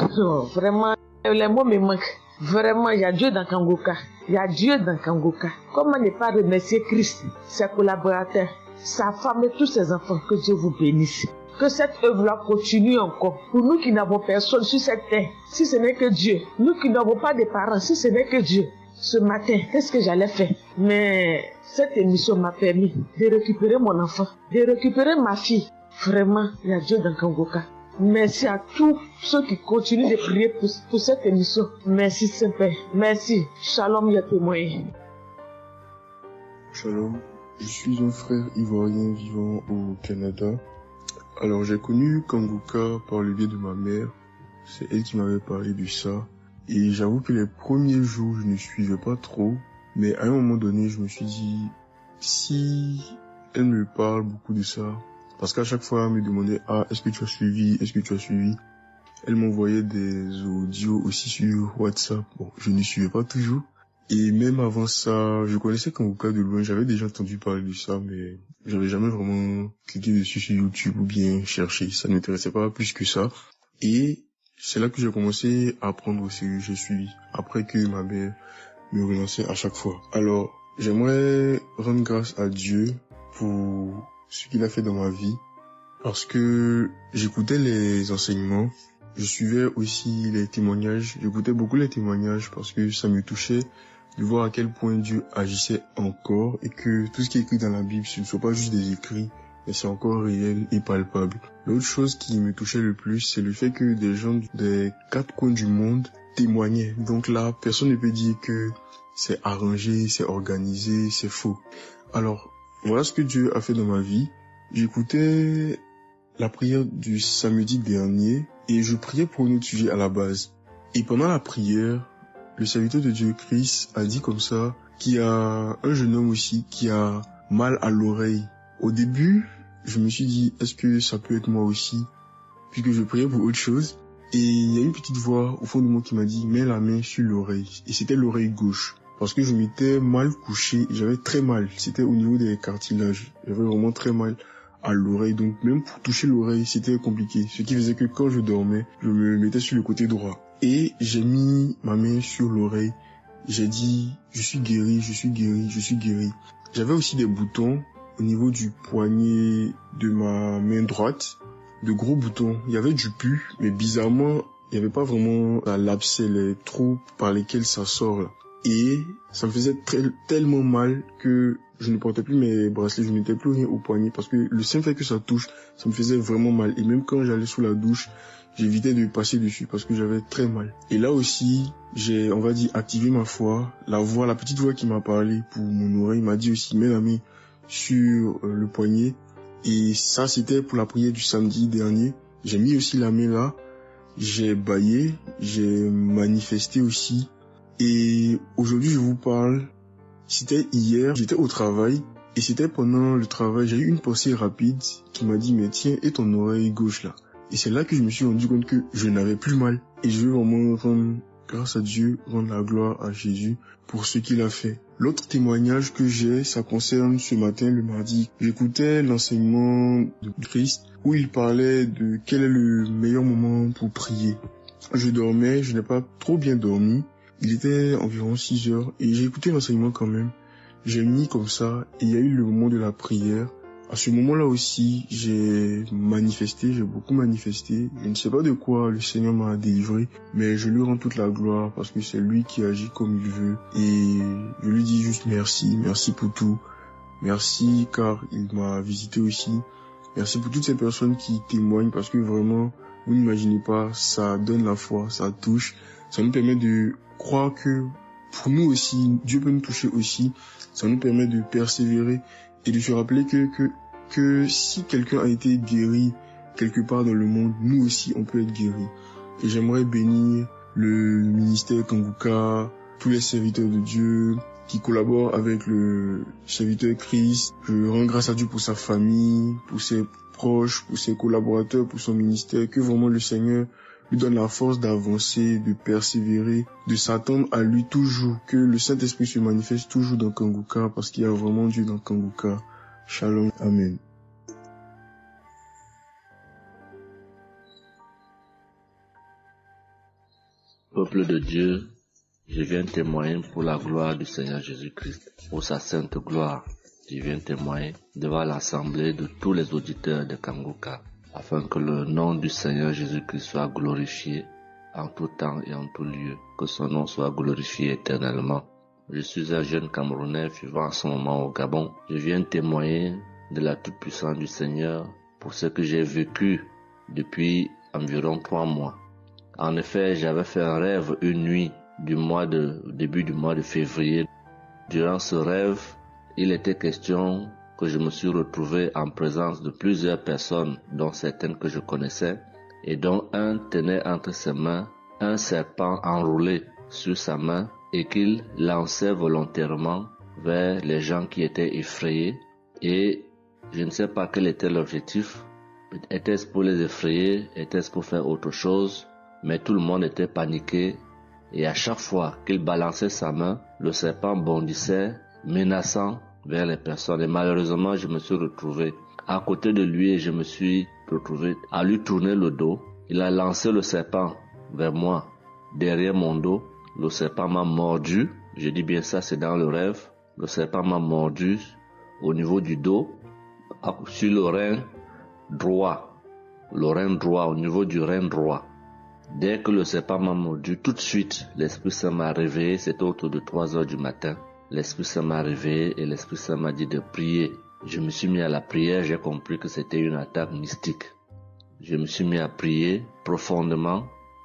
Vraiment, les mots me manquent. Vraiment, il y a Dieu dans Kangoka. Il y a Dieu dans Kangoka. Comment ne pas remercier Christ, ses collaborateurs, sa femme et tous ses enfants. Que Dieu vous bénisse. Que cette œuvre-là continue encore. Pour nous qui n'avons personne sur cette terre, si ce n'est que Dieu. Nous qui n'avons pas de parents, si ce n'est que Dieu. Ce matin, qu'est-ce que j'allais faire? Mais cette émission m'a permis de récupérer mon enfant, de récupérer ma fille. Vraiment, il y a Dieu dans Kangoka. Merci à tous ceux qui continuent de prier pour cette émission. Merci Saint-Père. Merci. Shalom, ya témoin. Shalom. Je suis un frère ivoirien vivant au Canada. Alors, j'ai connu Kangoka par le biais de ma mère. C'est elle qui m'avait parlé de ça. Et j'avoue que les premiers jours, je ne suivais pas trop. Mais à un moment donné, je me suis dit, si elle me parle beaucoup de ça, parce qu'à chaque fois, elle me demandait, est-ce que tu as suivi? Est-ce que tu as suivi? Elle m'envoyait des audios aussi sur WhatsApp. Bon, je ne suivais pas toujours. Et même avant ça, je connaissais Kangoka de loin. J'avais déjà entendu parler de ça, mais j'avais jamais vraiment cliqué dessus sur YouTube ou bien cherché. Ça ne m'intéressait pas plus que ça. Et c'est là que j'ai commencé à apprendre au sérieux. J'ai suivi. Après que ma mère me relançait à chaque fois. Alors, j'aimerais rendre grâce à Dieu pour ce qu'il a fait dans ma vie. Parce que j'écoutais les enseignements. Je suivais aussi les témoignages. J'écoutais beaucoup les témoignages parce que ça me touchait de voir à quel point Dieu agissait encore et que tout ce qui est écrit dans la Bible, ce ne soit pas juste des écrits, mais c'est encore réel et palpable. L'autre chose qui me touchait le plus, c'est le fait que des gens des 4 coins du monde témoignaient. Donc là, personne ne peut dire que c'est arrangé, c'est organisé, c'est faux. Alors, voilà ce que Dieu a fait dans ma vie. J'écoutais la prière du samedi dernier et je priais pour un autre sujet à la base. Et pendant la prière, le serviteur de Dieu, Christ, a dit comme ça qu'il y a un jeune homme aussi qui a mal à l'oreille. Au début, je me suis dit, est-ce que ça peut être moi aussi? Puisque je priais pour autre chose. Et il y a une petite voix au fond de moi qui m'a dit, mets la main sur l'oreille. Et c'était l'oreille gauche. Parce que je m'étais mal couché, j'avais très mal. C'était au niveau des cartilages. J'avais vraiment très mal à l'oreille. Donc même pour toucher l'oreille, c'était compliqué. Ce qui faisait que quand je dormais, je me mettais sur le côté droit. Et j'ai mis ma main sur l'oreille. j'ai dit, je suis guéri, je suis guéri, je suis guéri. J'avais aussi des boutons au niveau du poignet de ma main droite, de gros boutons. Il y avait du pus, mais bizarrement, il n'y avait pas vraiment l'abcès, les trous par lesquels ça sort là. Et ça me faisait tellement mal que je ne portais plus mes bracelets, je ne mettais plus rien au poignet parce que le simple fait que ça touche, ça me faisait vraiment mal. Et même quand j'allais sous la douche, j'évitais de passer dessus parce que j'avais très mal. Et là aussi, j'ai, on va dire, activé ma foi. La petite voix qui m'a parlé pour mon oreille m'a dit aussi, mets la main sur le poignet. Et ça, c'était pour la prière du samedi dernier. J'ai mis aussi la main là. J'ai bâillé, j'ai manifesté aussi. Et aujourd'hui, je vous parle, c'était hier, j'étais au travail. Et c'était pendant le travail, j'ai eu une pensée rapide qui m'a dit, mais tiens, et ton oreille gauche là? Et c'est là que je me suis rendu compte que je n'avais plus mal. Et je veux vraiment rendre grâce à Dieu, rendre la gloire à Jésus pour ce qu'il a fait. L'autre témoignage que j'ai, ça concerne ce matin, le mardi. J'écoutais l'enseignement de Christ où il parlait de quel est le meilleur moment pour prier. Je dormais, je n'ai pas trop bien dormi. Il était environ 6 heures et j'ai écouté l'enseignement quand même. J'ai mis comme ça et il y a eu le moment de la prière. À ce moment-là aussi, j'ai manifesté, j'ai beaucoup manifesté. Je ne sais pas de quoi le Seigneur m'a délivré, mais je lui rends toute la gloire parce que c'est lui qui agit comme il veut. Et je lui dis juste merci, merci pour tout. Merci car il m'a visité aussi. Merci pour toutes ces personnes qui témoignent parce que vraiment, vous n'imaginez pas, ça donne la foi, ça touche. Ça nous permet de croire que pour nous aussi, Dieu peut nous toucher aussi. Ça nous permet de persévérer et de se rappeler que si quelqu'un a été guéri quelque part dans le monde, nous aussi on peut être guéri. Et j'aimerais bénir le ministère Kanguka, tous les serviteurs de Dieu qui collaborent avec le serviteur Christ. Je rends grâce à Dieu pour sa famille, pour ses proches, pour ses collaborateurs, pour son ministère, que vraiment le Seigneur lui donne la force d'avancer, de persévérer, de s'attendre à lui toujours, que le Saint-Esprit se manifeste toujours dans Kanguka, parce qu'il y a vraiment Dieu dans Kanguka. Shalom, Amen. Peuple de Dieu, je viens témoigner pour la gloire du Seigneur Jésus-Christ, pour sa sainte gloire. Je viens témoigner devant l'assemblée de tous les auditeurs de Kanguka, afin que le nom du Seigneur Jésus-Christ soit glorifié en tout temps et en tout lieu, que son nom soit glorifié éternellement. Je suis un jeune Camerounais vivant en ce moment au Gabon. Je viens témoigner de la toute-puissance du Seigneur pour ce que j'ai vécu depuis environ 3 mois. En effet, j'avais fait un rêve une nuit début du mois de février. Durant ce rêve, il était question que je me suis retrouvé en présence de plusieurs personnes, dont certaines que je connaissais, et dont un tenait entre ses mains un serpent enroulé sur sa main et qu'il lançait volontairement vers les gens qui étaient effrayés. Et je ne sais pas quel était l'objectif. Était-ce pour les effrayer? Était-ce pour faire autre chose? Mais tout le monde était paniqué. Et à chaque fois qu'il balançait sa main, le serpent bondissait, menaçant vers les personnes. Et malheureusement, je me suis retrouvé à côté de lui et je me suis retrouvé à lui tourner le dos. Il a lancé le serpent vers moi, derrière mon dos. Le serpent m'a mordu. Je dis bien ça, c'est dans le rêve. Le serpent m'a mordu au niveau du dos, sur le rein droit. Le rein droit, au niveau du rein droit. Dès que le serpent m'a mordu, tout de suite, l'Esprit Saint m'a réveillé. C'était autour de 3 heures du matin. L'Esprit Saint m'a réveillé et l'Esprit Saint m'a dit de prier. Je me suis mis à la prière, j'ai compris que c'était une attaque mystique. Je me suis mis à prier profondément,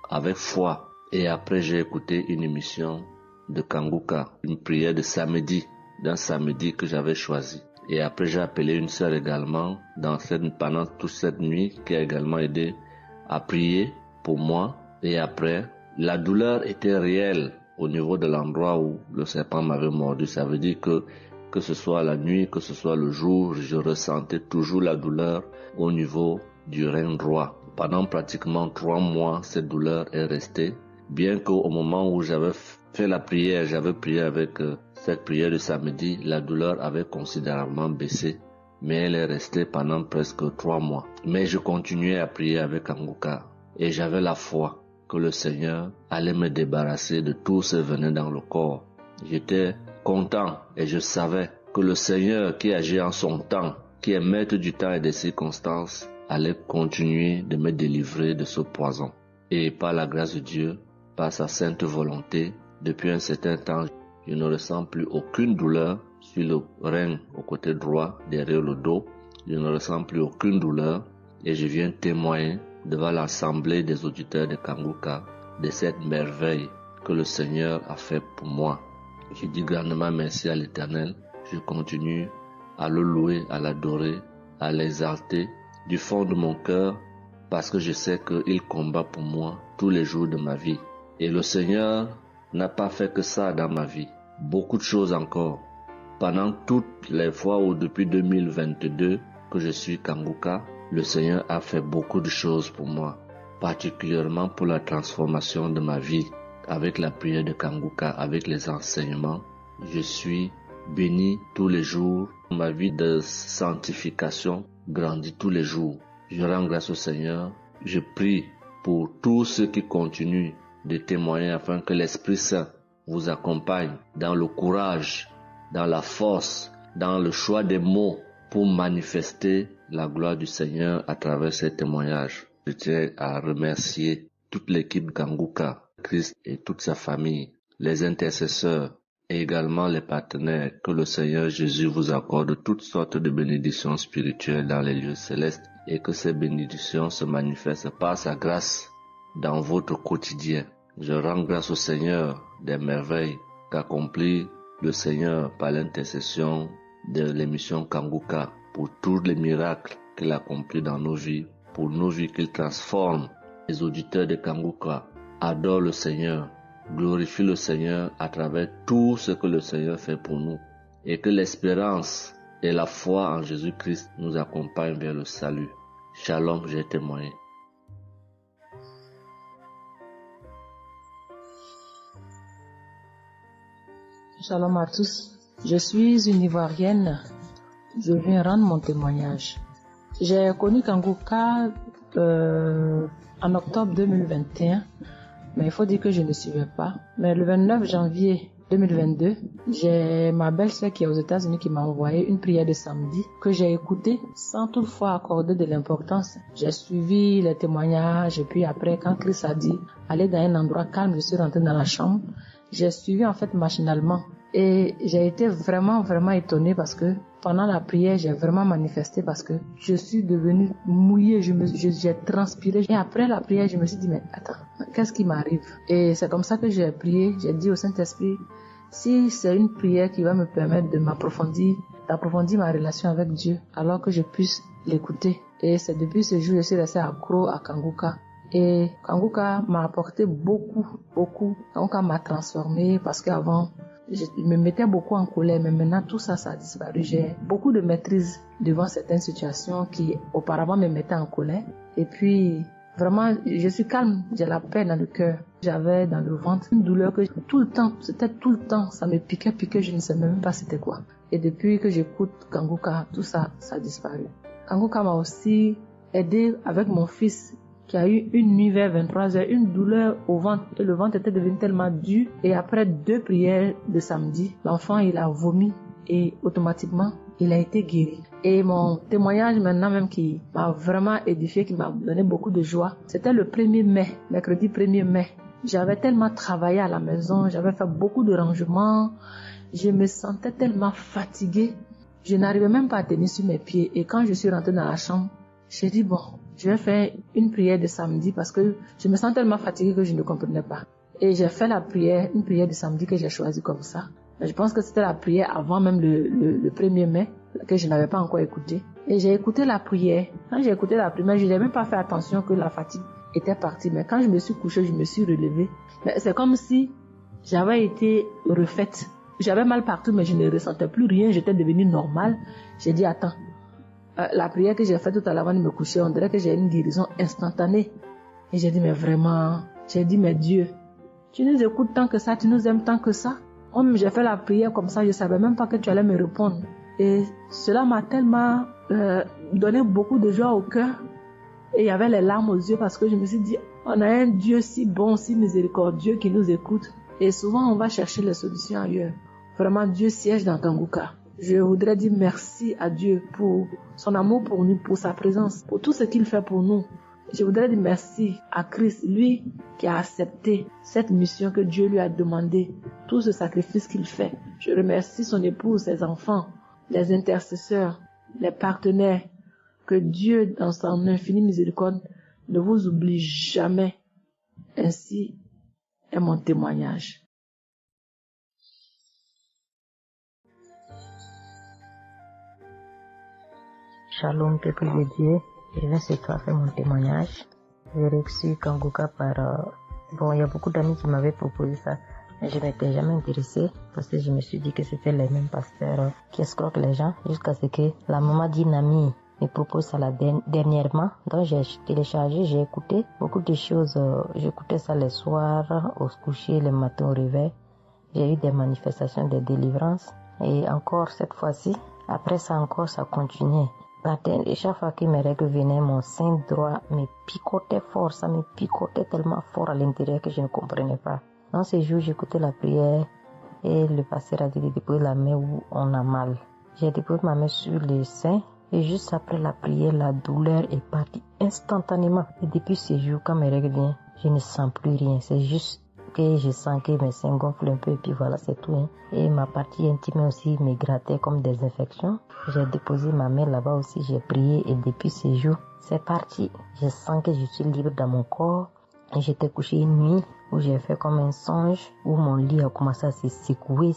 avec foi. Et après, j'ai écouté une émission de Kanguka, une prière de samedi, d'un samedi que j'avais choisi. Et après, j'ai appelé une sœur également pendant toute cette nuit qui a également aidé à prier pour moi. Et après, la douleur était réelle au niveau de l'endroit où le serpent m'avait mordu. Ça veut dire que ce soit la nuit, que ce soit le jour, je ressentais toujours la douleur au niveau du rein droit. Pendant pratiquement 3 mois, cette douleur est restée. Bien qu'au moment où j'avais fait la prière, j'avais prié avec cette prière de samedi, la douleur avait considérablement baissé. Mais elle est restée pendant presque 3 mois. Mais je continuais à prier avec Kanguka. Et j'avais la foi que le Seigneur allait me débarrasser de tout ce venin dans le corps. J'étais content et je savais que le Seigneur qui agit en son temps, qui est maître du temps et des circonstances, allait continuer de me délivrer de ce poison. Et par la grâce de Dieu, par sa sainte volonté, depuis un certain temps, je ne ressens plus aucune douleur sur le rein au côté droit, derrière le dos. Je ne ressens plus aucune douleur et je viens témoigner devant l'assemblée des auditeurs de Kanguka de cette merveille que le Seigneur a fait pour moi. Je dis grandement merci à l'Éternel. Je continue à le louer, à l'adorer, à l'exalter du fond de mon cœur parce que je sais qu'il combat pour moi tous les jours de ma vie. Et le Seigneur n'a pas fait que ça dans ma vie. Beaucoup de choses encore. Pendant toutes les fois où depuis 2022 que je suis Kanguka, le Seigneur a fait beaucoup de choses pour moi, particulièrement pour la transformation de ma vie. Avec la prière de Kanguka, avec les enseignements, je suis béni tous les jours. Ma vie de sanctification grandit tous les jours. Je rends grâce au Seigneur. Je prie pour tous ceux qui continuent de témoigner afin que l'Esprit Saint vous accompagne dans le courage, dans la force, dans le choix des mots pour manifester la gloire du Seigneur à travers ces témoignages. Je tiens à remercier toute l'équipe Kanguka, Christ et toute sa famille, les intercesseurs et également les partenaires. Que le Seigneur Jésus vous accorde toutes sortes de bénédictions spirituelles dans les lieux célestes et que ces bénédictions se manifestent par sa grâce dans votre quotidien. Je rends grâce au Seigneur des merveilles qu'accomplit le Seigneur par l'intercession de l'émission Kanguka pour tous les miracles qu'il accomplit dans nos vies, pour nos vies qu'il transforme. Les auditeurs de Kanguka adorent le Seigneur, glorifient le Seigneur à travers tout ce que le Seigneur fait pour nous et que l'espérance et la foi en Jésus-Christ nous accompagnent vers le salut. Shalom, j'ai témoigné. Shalom à tous. Je suis une Ivoirienne. Je viens rendre mon témoignage. J'ai connu Kanguka en octobre 2021, mais il faut dire que je ne suivais pas. Mais le 29 janvier 2022, j'ai ma belle-sœur qui est aux États-Unis qui m'a envoyé une prière de samedi que j'ai écoutée sans toutefois accorder de l'importance. J'ai suivi les témoignages et puis après, quand Christ a dit aller dans un endroit calme, je suis rentrée dans la chambre. J'ai suivi en fait machinalement et j'ai été vraiment étonnée parce que pendant la prière, j'ai vraiment manifesté parce que je suis devenue mouillée, j'ai transpiré. Et après la prière, je me suis dit, mais attends, qu'est-ce qui m'arrive? Et c'est comme ça que j'ai prié, j'ai dit au Saint-Esprit, si c'est une prière qui va me permettre de d'approfondir ma relation avec Dieu, alors que je puisse l'écouter. Et c'est depuis ce jour que je suis restée accro à Kanguka. Et Kanguka m'a apporté beaucoup. Kanguka m'a transformée parce qu'avant, je me mettais beaucoup en colère, mais maintenant tout ça a disparu. J'ai beaucoup de maîtrise devant certaines situations qui auparavant me mettaient en colère. Et puis, vraiment, je suis calme, j'ai la paix dans le cœur. J'avais dans le ventre une douleur que tout le temps, ça me piquait, je ne sais même pas c'était quoi. Et depuis que j'écoute Kanguka, tout ça a disparu. Kanguka m'a aussi aidé avec mon fils qui a eu une nuit vers 23h, une douleur au ventre, et le ventre était devenu tellement dur. Et après 2 prières de samedi, l'enfant il a vomi et automatiquement il a été guéri. Et mon témoignage maintenant même qui m'a vraiment édifié, qui m'a donné beaucoup de joie, c'était le 1er mai, mercredi 1er mai. J'avais tellement travaillé à la maison, j'avais fait beaucoup de rangements, je me sentais tellement fatiguée, je n'arrivais même pas à tenir sur mes pieds. Et quand je suis rentrée dans la chambre, j'ai dit bon, je vais faire une prière de samedi parce que je me sens tellement fatiguée que je ne comprenais pas. Et j'ai fait une prière de samedi que j'ai choisie comme ça. Mais je pense que c'était la prière avant même le 1er mai que je n'avais pas encore écouté. Et j'ai écouté la prière. Quand j'ai écouté la prière, je n'ai même pas fait attention que la fatigue était partie. Mais quand je me suis couchée, je me suis relevée. Mais c'est comme si j'avais été refaite. J'avais mal partout, mais je ne ressentais plus rien. J'étais devenue normale. J'ai dit, attends. La prière que j'ai faite tout à l'heure avant de me coucher, on dirait que j'ai une guérison instantanée. Et j'ai dit, mais vraiment, mais Dieu, tu nous écoutes tant que ça, tu nous aimes tant que ça. J'ai fait la prière comme ça, je ne savais même pas que tu allais me répondre. Et cela m'a tellement donné beaucoup de joie au cœur. Et il y avait les larmes aux yeux parce que je me suis dit, on a un Dieu si bon, si miséricordieux qui nous écoute. Et souvent, on va chercher les solutions ailleurs. Vraiment, Dieu siège dans Kanguka. Je voudrais dire merci à Dieu pour son amour pour nous, pour sa présence, pour tout ce qu'il fait pour nous. Je voudrais dire merci à Christ, lui qui a accepté cette mission que Dieu lui a demandé, tout ce sacrifice qu'il fait. Je remercie son épouse, ses enfants, les intercesseurs, les partenaires. Que Dieu, dans son infinie miséricorde, ne vous oublie jamais. Ainsi est mon témoignage. Shalom, peuple de Dieu. Je viens ce soir faire mon témoignage. J'ai reçu Kanguka par... il y a beaucoup d'amis qui m'avaient proposé ça. Mais je m'étais jamais intéressée parce que je me suis dit que c'était les mêmes pasteurs qui escroquent les gens jusqu'à ce que la maman d'une amie me propose ça dernièrement. Donc j'ai téléchargé, j'ai écouté beaucoup de choses. J'écoutais ça les soirs, au coucher, le matin au réveil. J'ai eu des manifestations de délivrance. Et encore cette fois-ci, après ça encore, ça continuait. Et chaque fois que mes règles venaient, mon sein droit me picotait fort. Ça me picotait tellement fort à l'intérieur que je ne comprenais pas. Dans ces jours, j'écoutais la prière et le pasteur a dit de déposer la main où on a mal. J'ai déposé ma main sur le sein et juste après la prière, la douleur est partie instantanément. Et depuis ces jours, quand mes règles viennent, je ne sens plus rien. C'est juste que je sens que mes seins gonflent un peu et puis voilà, c'est tout. Et ma partie intime aussi me grattait comme des infections. J'ai déposé ma main là-bas aussi, j'ai prié et depuis ces jours, c'est parti. Je sens que je suis libre dans mon corps. Et j'étais couché une nuit où j'ai fait comme un songe, où mon lit a commencé à se secouer.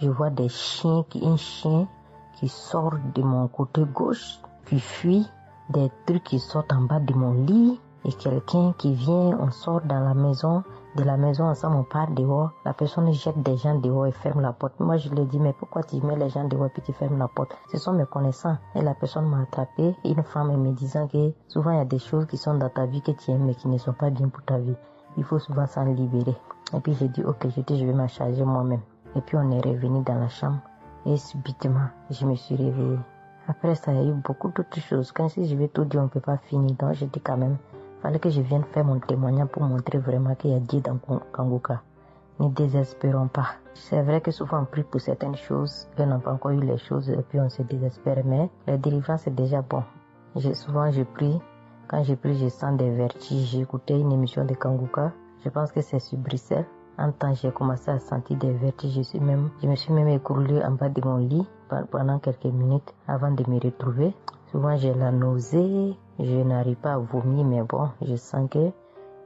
Je vois un chien qui sort de mon côté gauche, puis fuit, des trucs qui sortent en bas de mon lit. Et quelqu'un qui vient, on sort dans la maison, de la maison ensemble, on part dehors, la personne jette des gens dehors et ferme la porte. Moi, je lui dis, mais pourquoi tu mets les gens dehors et puis tu fermes la porte? Ce sont mes connaissants. Et la personne m'a attrapé, une femme me disant que souvent il y a des choses qui sont dans ta vie que tu aimes mais qui ne sont pas bien pour ta vie. Il faut souvent s'en libérer. Et puis j'ai dit, ok, je vais m'en charger moi-même. Et puis on est revenu dans la chambre et subitement, je me suis réveillée. Après ça, il y a eu beaucoup d'autres choses. Quand si je vais tout dire, on ne peut pas finir. Donc je dis quand même, fallait que je vienne faire mon témoignage pour montrer vraiment qu'il y a Dieu dans Kanguka. Ne désespérons pas. C'est vrai que souvent on prie pour certaines choses, on n'a pas encore eu les choses et puis on se désespère, mais la délivrance c'est déjà bon. Souvent je prie, quand je prie je sens des vertiges. J'ai écouté une émission de Kanguka, je pense que c'est sur Bruxelles. En temps j'ai commencé à sentir des vertiges, je me suis même écroulée en bas de mon lit pendant quelques minutes avant de me retrouver. Souvent j'ai la nausée, je n'arrive pas à vomir, mais bon, je sens que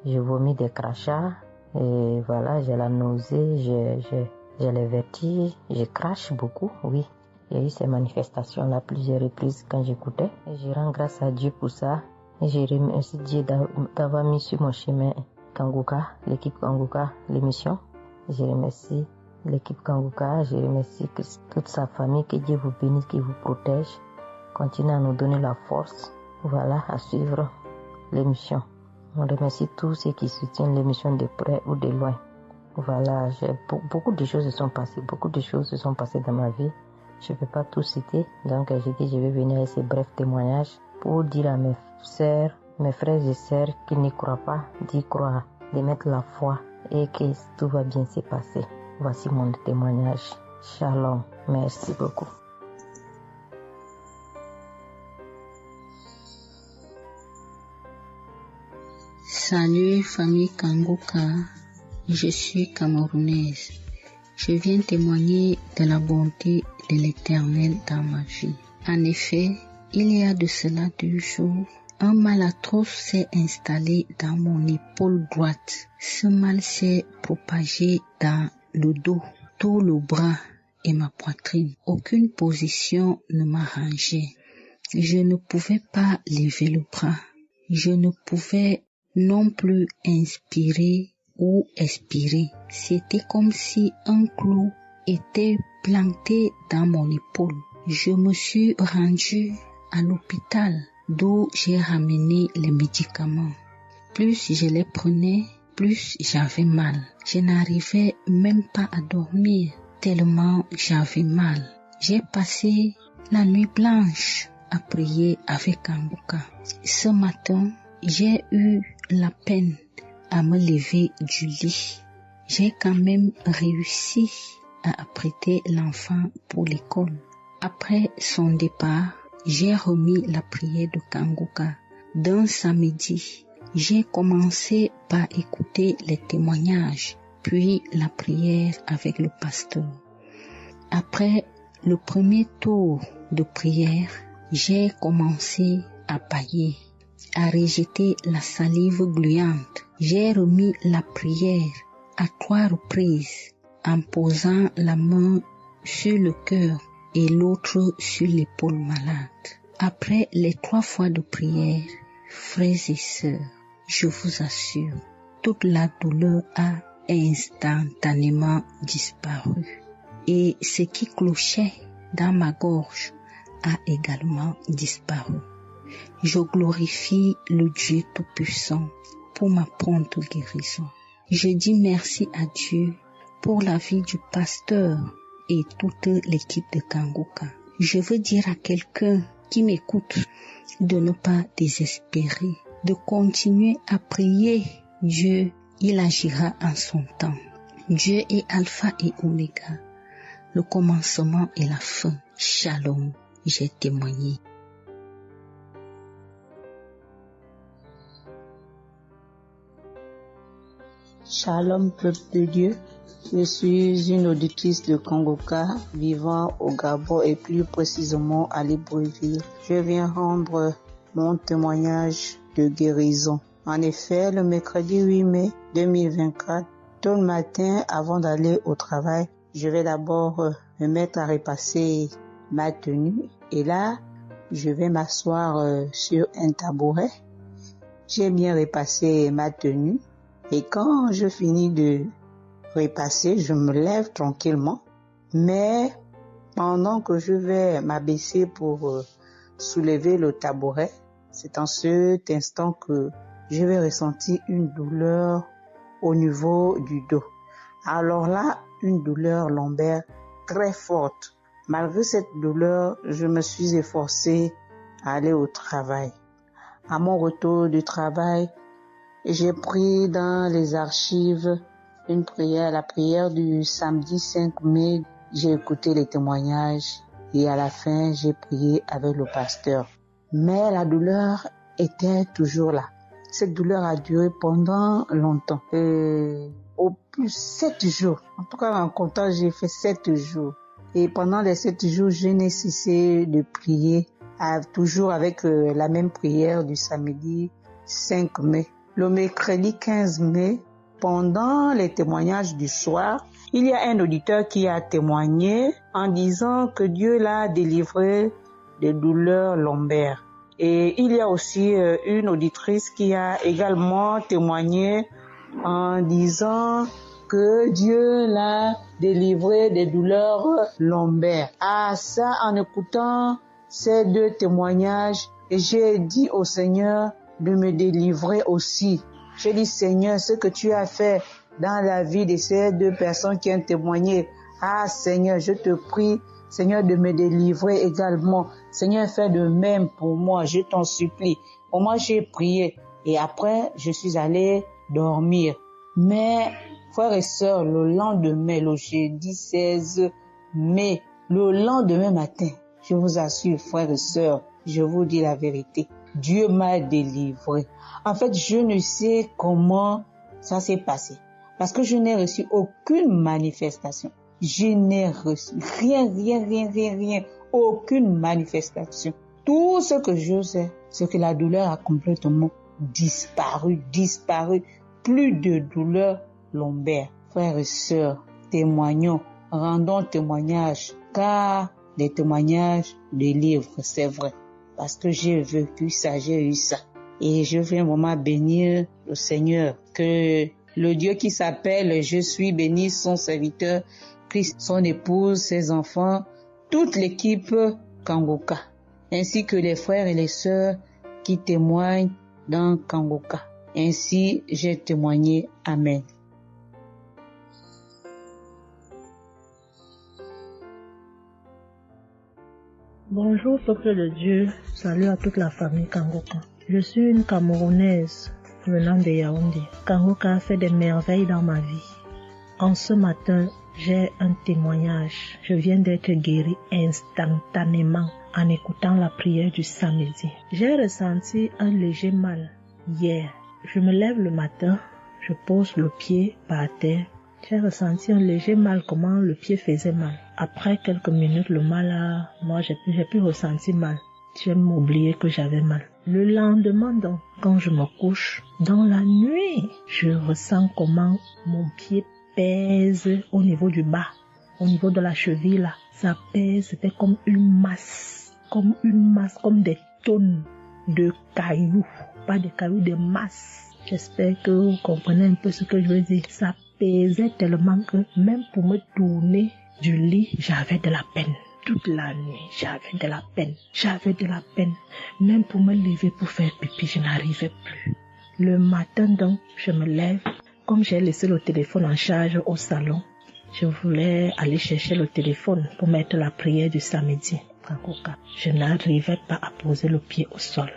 je vomis des crachats. Et voilà, j'ai la nausée, j'ai les vertiges, je crache beaucoup, oui. Il y a eu ces manifestations-là plusieurs reprises quand j'écoutais. Et je rends grâce à Dieu pour ça. Et je remercie Dieu d'avoir mis sur mon chemin Kanguka, l'équipe Kanguka, l'émission. Je remercie l'équipe Kanguka, je remercie toute sa famille, que Dieu vous bénisse, qu'il vous protège. Continuez à nous donner la force, voilà, à suivre l'émission. On remercie tous ceux qui soutiennent l'émission de près ou de loin. Voilà, beaucoup de choses se sont passées dans ma vie. Je ne peux pas tout citer, donc j'ai dit je vais venir avec ces brefs témoignages pour dire à mes sœurs, mes frères et sœurs qui n'y croient pas, d'y croire, de mettre la foi et que tout va bien se passer. Voici mon témoignage. Shalom, merci beaucoup. Salut famille Kanguka, je suis camerounaise. Je viens témoigner de la bonté de l'Éternel dans ma vie. En effet, il y a de cela 2 jours, un mal atroce s'est installé dans mon épaule droite. Ce mal s'est propagé dans le dos, tout le bras et ma poitrine. Aucune position ne m'arrangeait. Je ne pouvais pas lever le bras. Je ne pouvais non plus inspirer ou expirer. C'était comme si un clou était planté dans mon épaule. Je me suis rendue à l'hôpital d'où j'ai ramené les médicaments. Plus je les prenais, plus j'avais mal. Je n'arrivais même pas à dormir tellement j'avais mal. J'ai passé la nuit blanche à prier avec Kanguka. Ce matin, j'ai eu la peine à me lever du lit. j'ai quand même réussi à apprêter l'enfant pour l'école. Après son départ, j'ai remis la prière de Kanguka. D'un samedi, j'ai commencé par écouter les témoignages, puis la prière avec le pasteur. Après le premier tour de prière, j'ai commencé à bâiller, à rejeter la salive gluante. J'ai remis la prière à 3 reprises en posant la main sur le cœur et l'autre sur l'épaule malade. Après les 3 fois de prière, frères et sœurs, je vous assure, toute la douleur a instantanément disparu. Et ce qui clochait dans ma gorge a également disparu. Je glorifie le Dieu Tout-Puissant pour ma prompte guérison. Je dis merci à Dieu pour la vie du pasteur et toute l'équipe de Kanguka. Je veux dire à quelqu'un qui m'écoute de ne pas désespérer, de continuer à prier. Dieu, il agira en son temps. Dieu est Alpha et Oméga, le commencement et la fin. Shalom, j'ai témoigné. Shalom, peuple de Dieu. Je suis une auditrice de Kanguka vivant au Gabon et plus précisément à Libreville. Je viens rendre mon témoignage de guérison. En effet, le mercredi 8 mai 2024, tôt le matin avant d'aller au travail, je vais d'abord me mettre à repasser ma tenue et là, je vais m'asseoir sur un tabouret. J'ai bien repassé ma tenue et quand je finis de repasser, je me lève tranquillement. Mais pendant que je vais m'abaisser pour soulever le tabouret, c'est en cet instant que je vais ressentir une douleur au niveau du dos. Alors là, une douleur lombaire très forte. Malgré cette douleur, je me suis efforcée à aller au travail. À mon retour du travail, j'ai pris dans les archives une prière, la prière du samedi 5 mai. J'ai écouté les témoignages et à la fin, j'ai prié avec le pasteur. Mais la douleur était toujours là. Cette douleur a duré pendant longtemps. Au plus 7 jours. En tout cas, en comptant, j'ai fait 7 jours. Et pendant les 7 jours, je n'ai cessé de prier, toujours avec la même prière du samedi 5 mai. Le mercredi 15 mai, pendant les témoignages du soir, il y a un auditeur qui a témoigné en disant que Dieu l'a délivré des douleurs lombaires. Et il y a aussi une auditrice qui a également témoigné en disant que Dieu l'a délivré des douleurs lombaires. Ah, ça, en écoutant ces 2 témoignages, j'ai dit au Seigneur de me délivrer aussi. J'ai dit, Seigneur, ce que tu as fait dans la vie de ces 2 personnes qui ont témoigné, ah Seigneur, je te prie, Seigneur, de me délivrer également. Seigneur, fais de même pour moi, je t'en supplie. Pour moi, j'ai prié et après, je suis allé dormir. Mais, frères et sœurs, le lendemain, le jeudi 16 mai, le lendemain matin, je vous assure, frères et sœurs, je vous dis la vérité, Dieu m'a délivré. En fait, je ne sais comment ça s'est passé parce que je n'ai reçu aucune manifestation. Je n'ai reçu rien, aucune manifestation. Tout ce que je sais, c'est que la douleur a complètement disparu. Plus de douleur lombaire. Frères et sœurs, témoignons, rendons témoignage, car les témoignages délivrent, c'est vrai. Parce que j'ai vécu ça, j'ai eu ça. Et je veux vraiment bénir le Seigneur, que le Dieu qui s'appelle Je suis béni, son serviteur, Christ, son épouse, ses enfants, toute l'équipe Kanguka, ainsi que les frères et les sœurs qui témoignent dans Kanguka. Ainsi, j'ai témoigné. Amen. Bonjour peuple de Dieu, salut à toute la famille Kanguka. Je suis une Camerounaise venant de Yaoundé. Kanguka a fait des merveilles dans ma vie. En ce matin, j'ai un témoignage. Je viens d'être guérie instantanément en écoutant la prière du samedi. J'ai ressenti un léger mal hier. Je me lève le matin, je pose le pied par terre. J'ai ressenti un léger mal, comment le pied faisait mal. Après quelques minutes, le mal j'ai pu ressentir mal. J'ai oublié que j'avais mal. Le lendemain donc, quand je me couche, dans la nuit, je ressens comment mon pied pèse au niveau du bas, au niveau de la cheville là. Ça pèse, c'était comme une masse, comme des tonnes de cailloux. Pas de cailloux, de masse. J'espère que vous comprenez un peu ce que je veux dire. Ça pesait tellement que même pour me tourner du lit, j'avais de la peine. Toute la nuit, j'avais de la peine. Même pour me lever pour faire pipi, je n'arrivais plus. Le matin donc, je me lève. Comme j'ai laissé le téléphone en charge au salon, je voulais aller chercher le téléphone pour mettre la prière du samedi. Je n'arrivais pas à poser le pied au sol.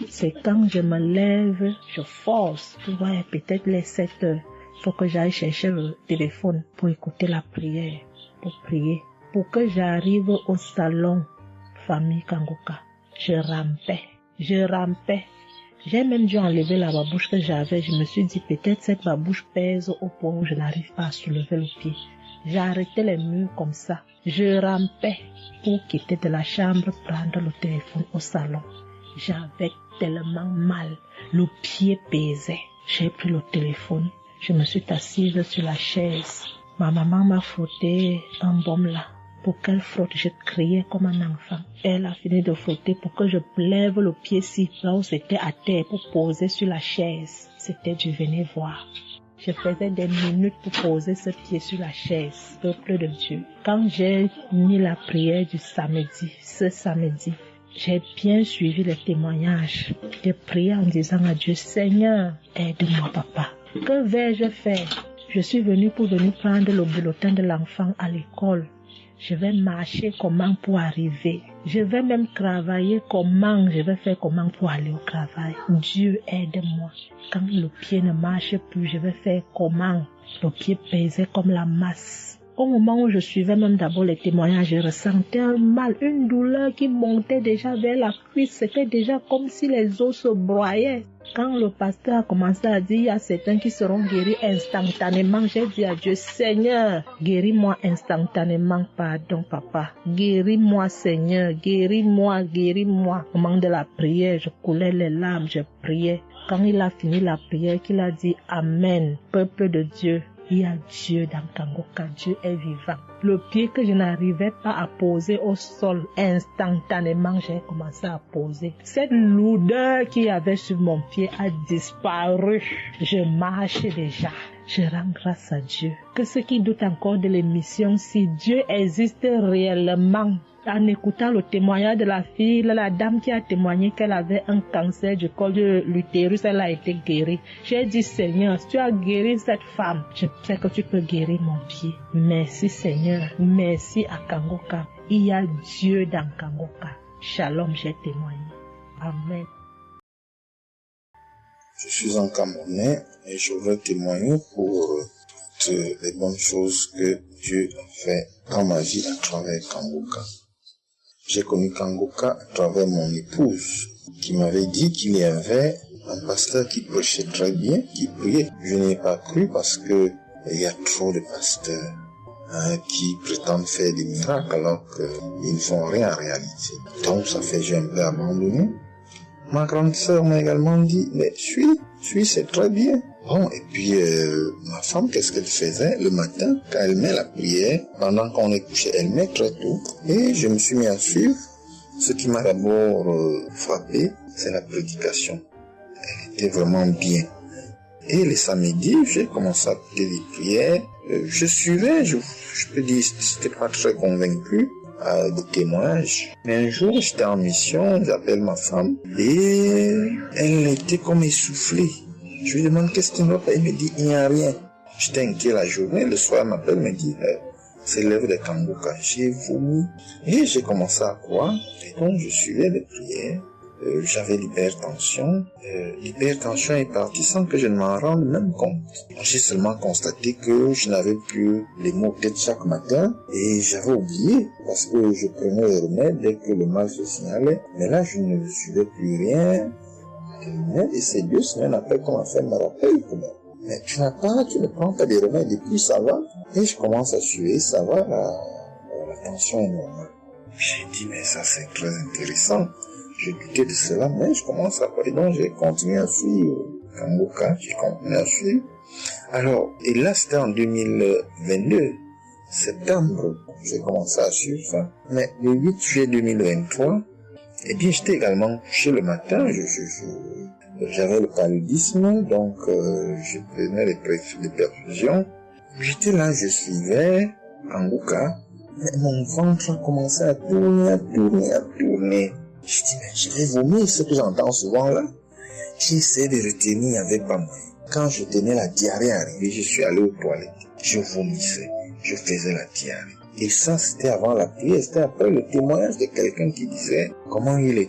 C'est quand je me lève, je force. Ouais, peut-être les 7 heures. Il faut que j'aille chercher le téléphone pour écouter la prière, pour prier. Pour que j'arrive au salon, famille Kangoka, je rampais. J'ai même dû enlever la babouche que j'avais. Je me suis dit, peut-être cette babouche pèse au point où je n'arrive pas à soulever le pied. J'ai arrêté les murs comme ça. Je rampais pour quitter de la chambre, prendre le téléphone au salon. J'avais tellement mal. Le pied pesait. J'ai pris le téléphone. Je me suis assise sur la chaise. Ma maman m'a frotté un baume là. Pour qu'elle frotte, je criais comme un enfant. Elle a fini de frotter pour que je lève le pied-ci, là où c'était à terre, pour poser sur la chaise. C'était du venez voir. Je faisais des minutes pour poser ce pied sur la chaise, peuple de Dieu. Quand j'ai mis la prière du samedi, ce samedi, j'ai bien suivi les témoignages. J'ai prié en disant à Dieu, Seigneur, aide-moi papa. Que vais-je faire? Je suis venue pour prendre le bulletin de l'enfant à l'école. Je vais marcher comment pour arriver. Je vais même travailler comment. Je vais faire comment pour aller au travail. Dieu aide-moi. Quand le pied ne marche plus, je vais faire comment? Le pied pesait comme la masse. Au moment où je suivais même d'abord les témoignages, je ressentais un mal, une douleur qui montait déjà vers la cuisse. C'était déjà comme si les os se broyaient. Quand le pasteur a commencé à dire, il y a certains qui seront guéris instantanément, j'ai dit à Dieu, Seigneur, guéris-moi instantanément, pardon papa. Guéris-moi Seigneur, guéris-moi. Au moment de la prière, je coulais les larmes, je priais. Quand il a fini la prière, qu'il a dit, Amen, peuple de Dieu. Il y a Dieu dans Kangoka, Dieu est vivant. Le pied que je n'arrivais pas à poser au sol, instantanément, j'ai commencé à poser. Cette lourdeur qu'il y avait sur mon pied a disparu. Je marche déjà. Je rends grâce à Dieu. Que ceux qui doutent encore de l'émission, si Dieu existe réellement, en écoutant le témoignage de la fille, la dame qui a témoigné qu'elle avait un cancer du col de l'utérus, elle a été guérie. J'ai dit, Seigneur, si tu as guéri cette femme, je sais que tu peux guérir mon pied. Merci Seigneur, merci à Kangoka. Il y a Dieu dans Kangoka. Shalom, j'ai témoigné. Amen. Je suis un Camerounais et je veux témoigner pour toutes les bonnes choses que Dieu a fait dans ma vie à travers Kangoka. J'ai connu Kangoka à travers mon épouse qui m'avait dit qu'il y avait un pasteur qui prêchait très bien, qui priait. Je n'ai pas cru parce que il y a trop de pasteurs qui prétendent faire des miracles alors qu'ils ne font rien en réalité. Donc ça fait j'ai un peu abandonné. Ma grande sœur m'a également dit, mais suis, c'est très bien. Bon, et puis ma femme, qu'est-ce qu'elle faisait le matin quand elle met la prière, pendant qu'on est couché, elle met très tôt. Et je me suis mis à suivre. Ce qui m'a d'abord frappé, c'est la prédication. Elle était vraiment bien. Et les samedis, j'ai commencé à écouter les prières. Je suivais, je peux dire, c'était pas très convaincu de témoignages. Mais un jour, j'étais en mission, j'appelle ma femme, et elle était comme essoufflée. Je lui demande qu'est-ce qui ne va pas, elle me dit, il n'y a rien. J'étais inquiet la journée, le soir, elle m'appelle, me dit, c'est l'œuvre de Kangoka. J'ai vomi, et j'ai commencé à croire, et donc je suivais les prières. j'avais l'hypertension. L'hypertension est partie sans que je ne m'en rende même compte. J'ai seulement constaté que je n'avais plus les maux de tête chaque matin et j'avais oublié parce que je prenais les remèdes dès que le mal se signalait. Mais là, je ne suivais plus rien. Et c'est 2 semaines après qu'on m'a fait me rappel quand même. Mais tu ne prends pas des remèdes et puis ça va. Et je commence à suer, ça va, la tension est normale. J'ai dit, mais ça c'est très intéressant. Je doutais de cela, mais je commence à parler. Donc j'ai continué à suivre Kangoka, j'ai continué à suivre. Alors, et là c'était en 2022, septembre, j'ai commencé à suivre ça. Mais le 8 juillet 2023, eh bien j'étais également couché le matin, j'avais le paludisme, donc je prenais les perfusions. J'étais là, je suivais Kangoka, mais mon ventre a commencé à tourner. Je dis, mais je vais vomir, ce que j'entends souvent là. J'ai essayé de retenir, il n'y avait pas moyen. Quand je tenais la diarrhée arrivée, je suis allé aux toilettes. Je vomissais, je faisais la diarrhée. Et ça, c'était avant la prière, c'était après le témoignage de quelqu'un qui disait comment il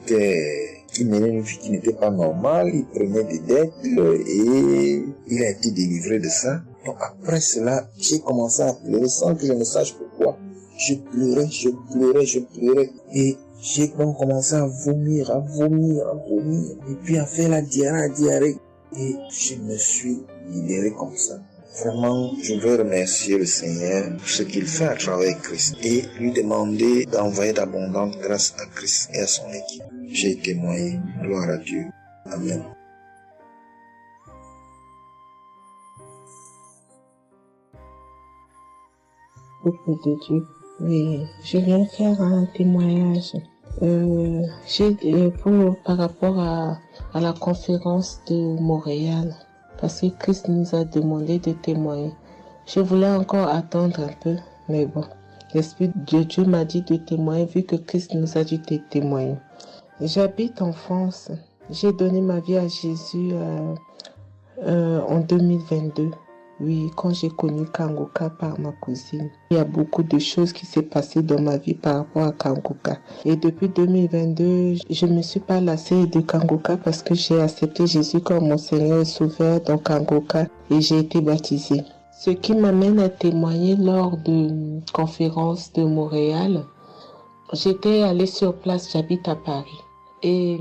menait une vie qui n'était pas normale, il prenait des dettes et il a été délivré de ça. Donc après cela, j'ai commencé à pleurer sans que je ne sache pourquoi. Je pleurais et j'ai donc commencé à vomir, et puis à faire la diarrhée. Et je me suis libéré comme ça. Vraiment, je veux remercier le Seigneur pour ce qu'il fait à travers Christ et lui demander d'envoyer d'abondantes grâces à Christ et à son équipe. J'ai témoigné, gloire à Dieu. Amen. Peuple de Dieu, oui, je viens faire un témoignage. Par rapport à la conférence de Montréal, parce que Christ nous a demandé de témoigner. Je voulais encore attendre un peu, mais bon, l'Esprit de Dieu m'a dit de témoigner vu que Christ nous a dit de témoigner. J'habite en France. J'ai donné ma vie à Jésus en 2022. Oui, quand j'ai connu Kangoka par ma cousine. Il y a beaucoup de choses qui s'est passées dans ma vie par rapport à Kangoka. Et depuis 2022, je ne me suis pas lassée de Kangoka parce que j'ai accepté Jésus comme mon Seigneur et Sauveur dans Kangoka et j'ai été baptisée. Ce qui m'amène à témoigner lors de conférence de Montréal, j'étais allée sur place, j'habite à Paris. Et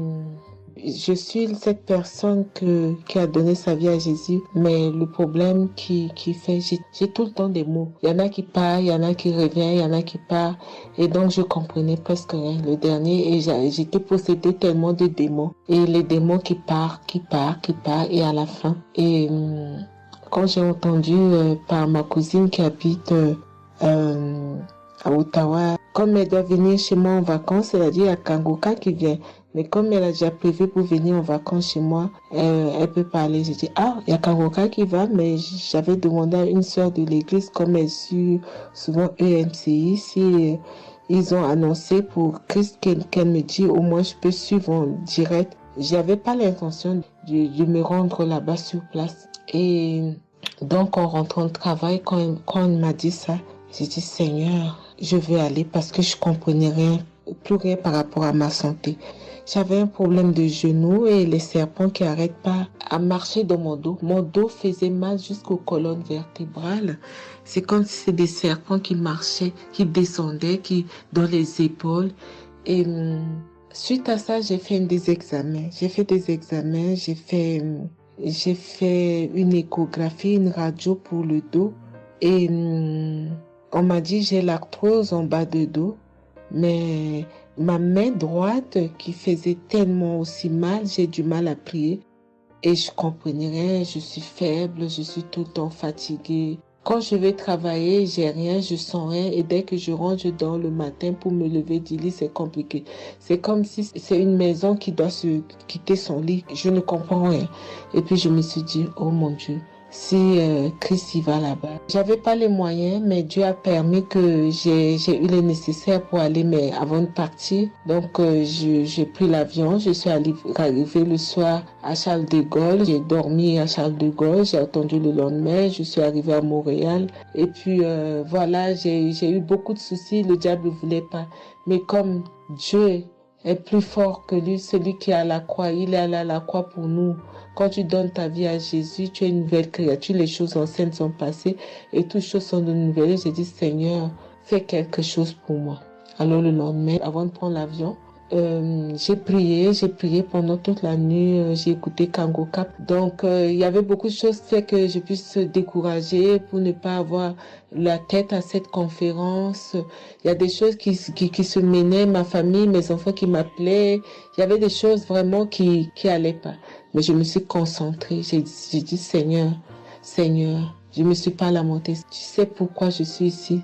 je suis cette personne qui a donné sa vie à Jésus, mais le problème qui fait, j'ai tout le temps des mots. Il y en a qui partent, il y en a qui reviennent, il y en a qui partent. Et donc, je comprenais presque rien. Le dernier, et j'étais possédée tellement de démons. Et les démons qui partent, et à la fin. Et quand j'ai entendu par ma cousine qui habite à Ottawa, comme elle doit venir chez moi en vacances, elle a dit à Kangoka qui vient. Mais comme elle a déjà prévu pour venir en vacances chez moi, elle peut parler. J'ai dit, il y a Kangoka qui va, mais j'avais demandé à une sœur de l'église, comme elle suit souvent EMCI, si ils ont annoncé pour Christ qu'elle me dit, au moins je peux suivre en direct. J'avais pas l'intention de me rendre là-bas sur place. Et donc, en rentrant au travail, quand on m'a dit ça, j'ai dit, Seigneur, je vais aller parce que je comprenais plus rien par rapport à ma santé. J'avais un problème de genou et les serpents qui n'arrêtent pas à marcher dans mon dos. Mon dos faisait mal jusqu'aux colonnes vertébrales. C'est comme si c'était des serpents qui marchaient, qui descendaient, dans les épaules. Et suite à ça, j'ai fait des examens. J'ai fait une échographie, une radio pour le dos. Et on m'a dit j'ai l'arthrose en bas de dos. Mais ma main droite qui faisait tellement aussi mal, j'ai du mal à prier. Et je comprenais rien, je suis faible, je suis tout le temps fatiguée. Quand je vais travailler, j'ai rien, je sens rien. Et dès que je rentre, je dors le matin pour me lever du lit, c'est compliqué. C'est comme si c'est une maison qui doit se quitter son lit. Je ne comprends rien. Et puis je me suis dit, oh mon Dieu, si Christ y va là-bas. J'avais pas les moyens, mais Dieu a permis que j'ai eu les nécessaires pour aller, mais avant de partir. Donc j'ai pris l'avion, je suis arrivée le soir à Charles de Gaulle. J'ai dormi à Charles de Gaulle, j'ai attendu le lendemain, je suis arrivée à Montréal. Et puis voilà, j'ai eu beaucoup de soucis, le diable ne voulait pas. Mais comme Dieu est plus fort que lui, celui qui est à la croix. Il est allé à la croix pour nous. Quand tu donnes ta vie à Jésus, tu es une nouvelle créature. Les choses anciennes sont passées et toutes choses sont de nouvelles. J'ai dit, Seigneur, fais quelque chose pour moi. Alors le lendemain, avant de prendre l'avion, j'ai prié pendant toute la nuit, j'ai écouté Kangoka. Donc il y avait beaucoup de choses qui fait que je puisse se décourager pour ne pas avoir la tête à cette conférence. Il y a des choses qui se menaient, ma famille, mes enfants qui m'appelaient. Il y avait des choses vraiment qui allaient pas. Mais je me suis concentrée. J'ai dit Seigneur, je me suis pas lamentée. Tu sais pourquoi je suis ici?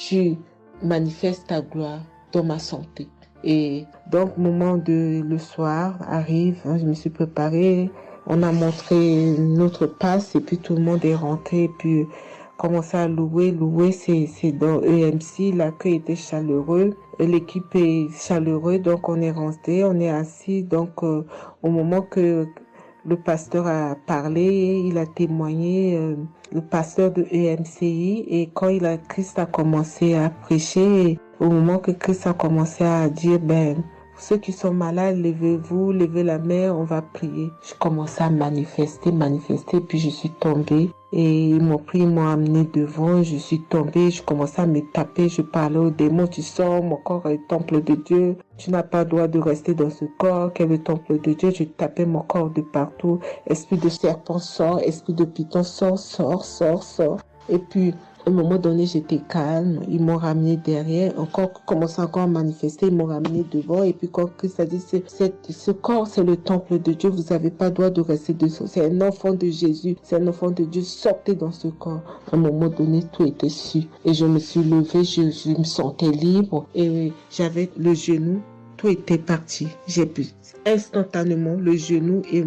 Tu manifestes ta gloire dans ma santé. Et donc, le soir arrive, je me suis préparée, on a montré notre passe et puis tout le monde est rentré et puis commencé à louer. Louer, c'est dans EMC, l'accueil était chaleureux, l'équipe est chaleureuse, donc on est rentré, on est assis. Donc, au moment que le pasteur a parlé, il a témoigné, le pasteur de EMCI, et quand Christ a commencé à prêcher, au moment que Christ a commencé à dire, ceux qui sont malades, levez-vous, levez la main, on va prier. Je commençais à manifester, puis je suis tombée. Et ils m'ont pris, ils m'ont amené devant, je suis tombée, je commençais à me taper, je parlais aux démons, tu sors, mon corps est le temple de Dieu, tu n'as pas le droit de rester dans ce corps, qui est le temple de Dieu, je tapais mon corps de partout, esprit de serpent sort, esprit de python sort. Et puis, à un moment donné, j'étais calme. Ils m'ont ramené derrière. Commençant encore à manifester. Ils m'ont ramené devant. Et puis, quand Christ a dit, ce corps, c'est le temple de Dieu. Vous n'avez pas le droit de rester dessous. C'est un enfant de Jésus. C'est un enfant de Dieu. Sortez dans ce corps. À un moment donné, tout était su. Et je me suis levée. Je me sentais libre. Et j'avais le genou. Tout était parti. J'ai pu instantanément le genou et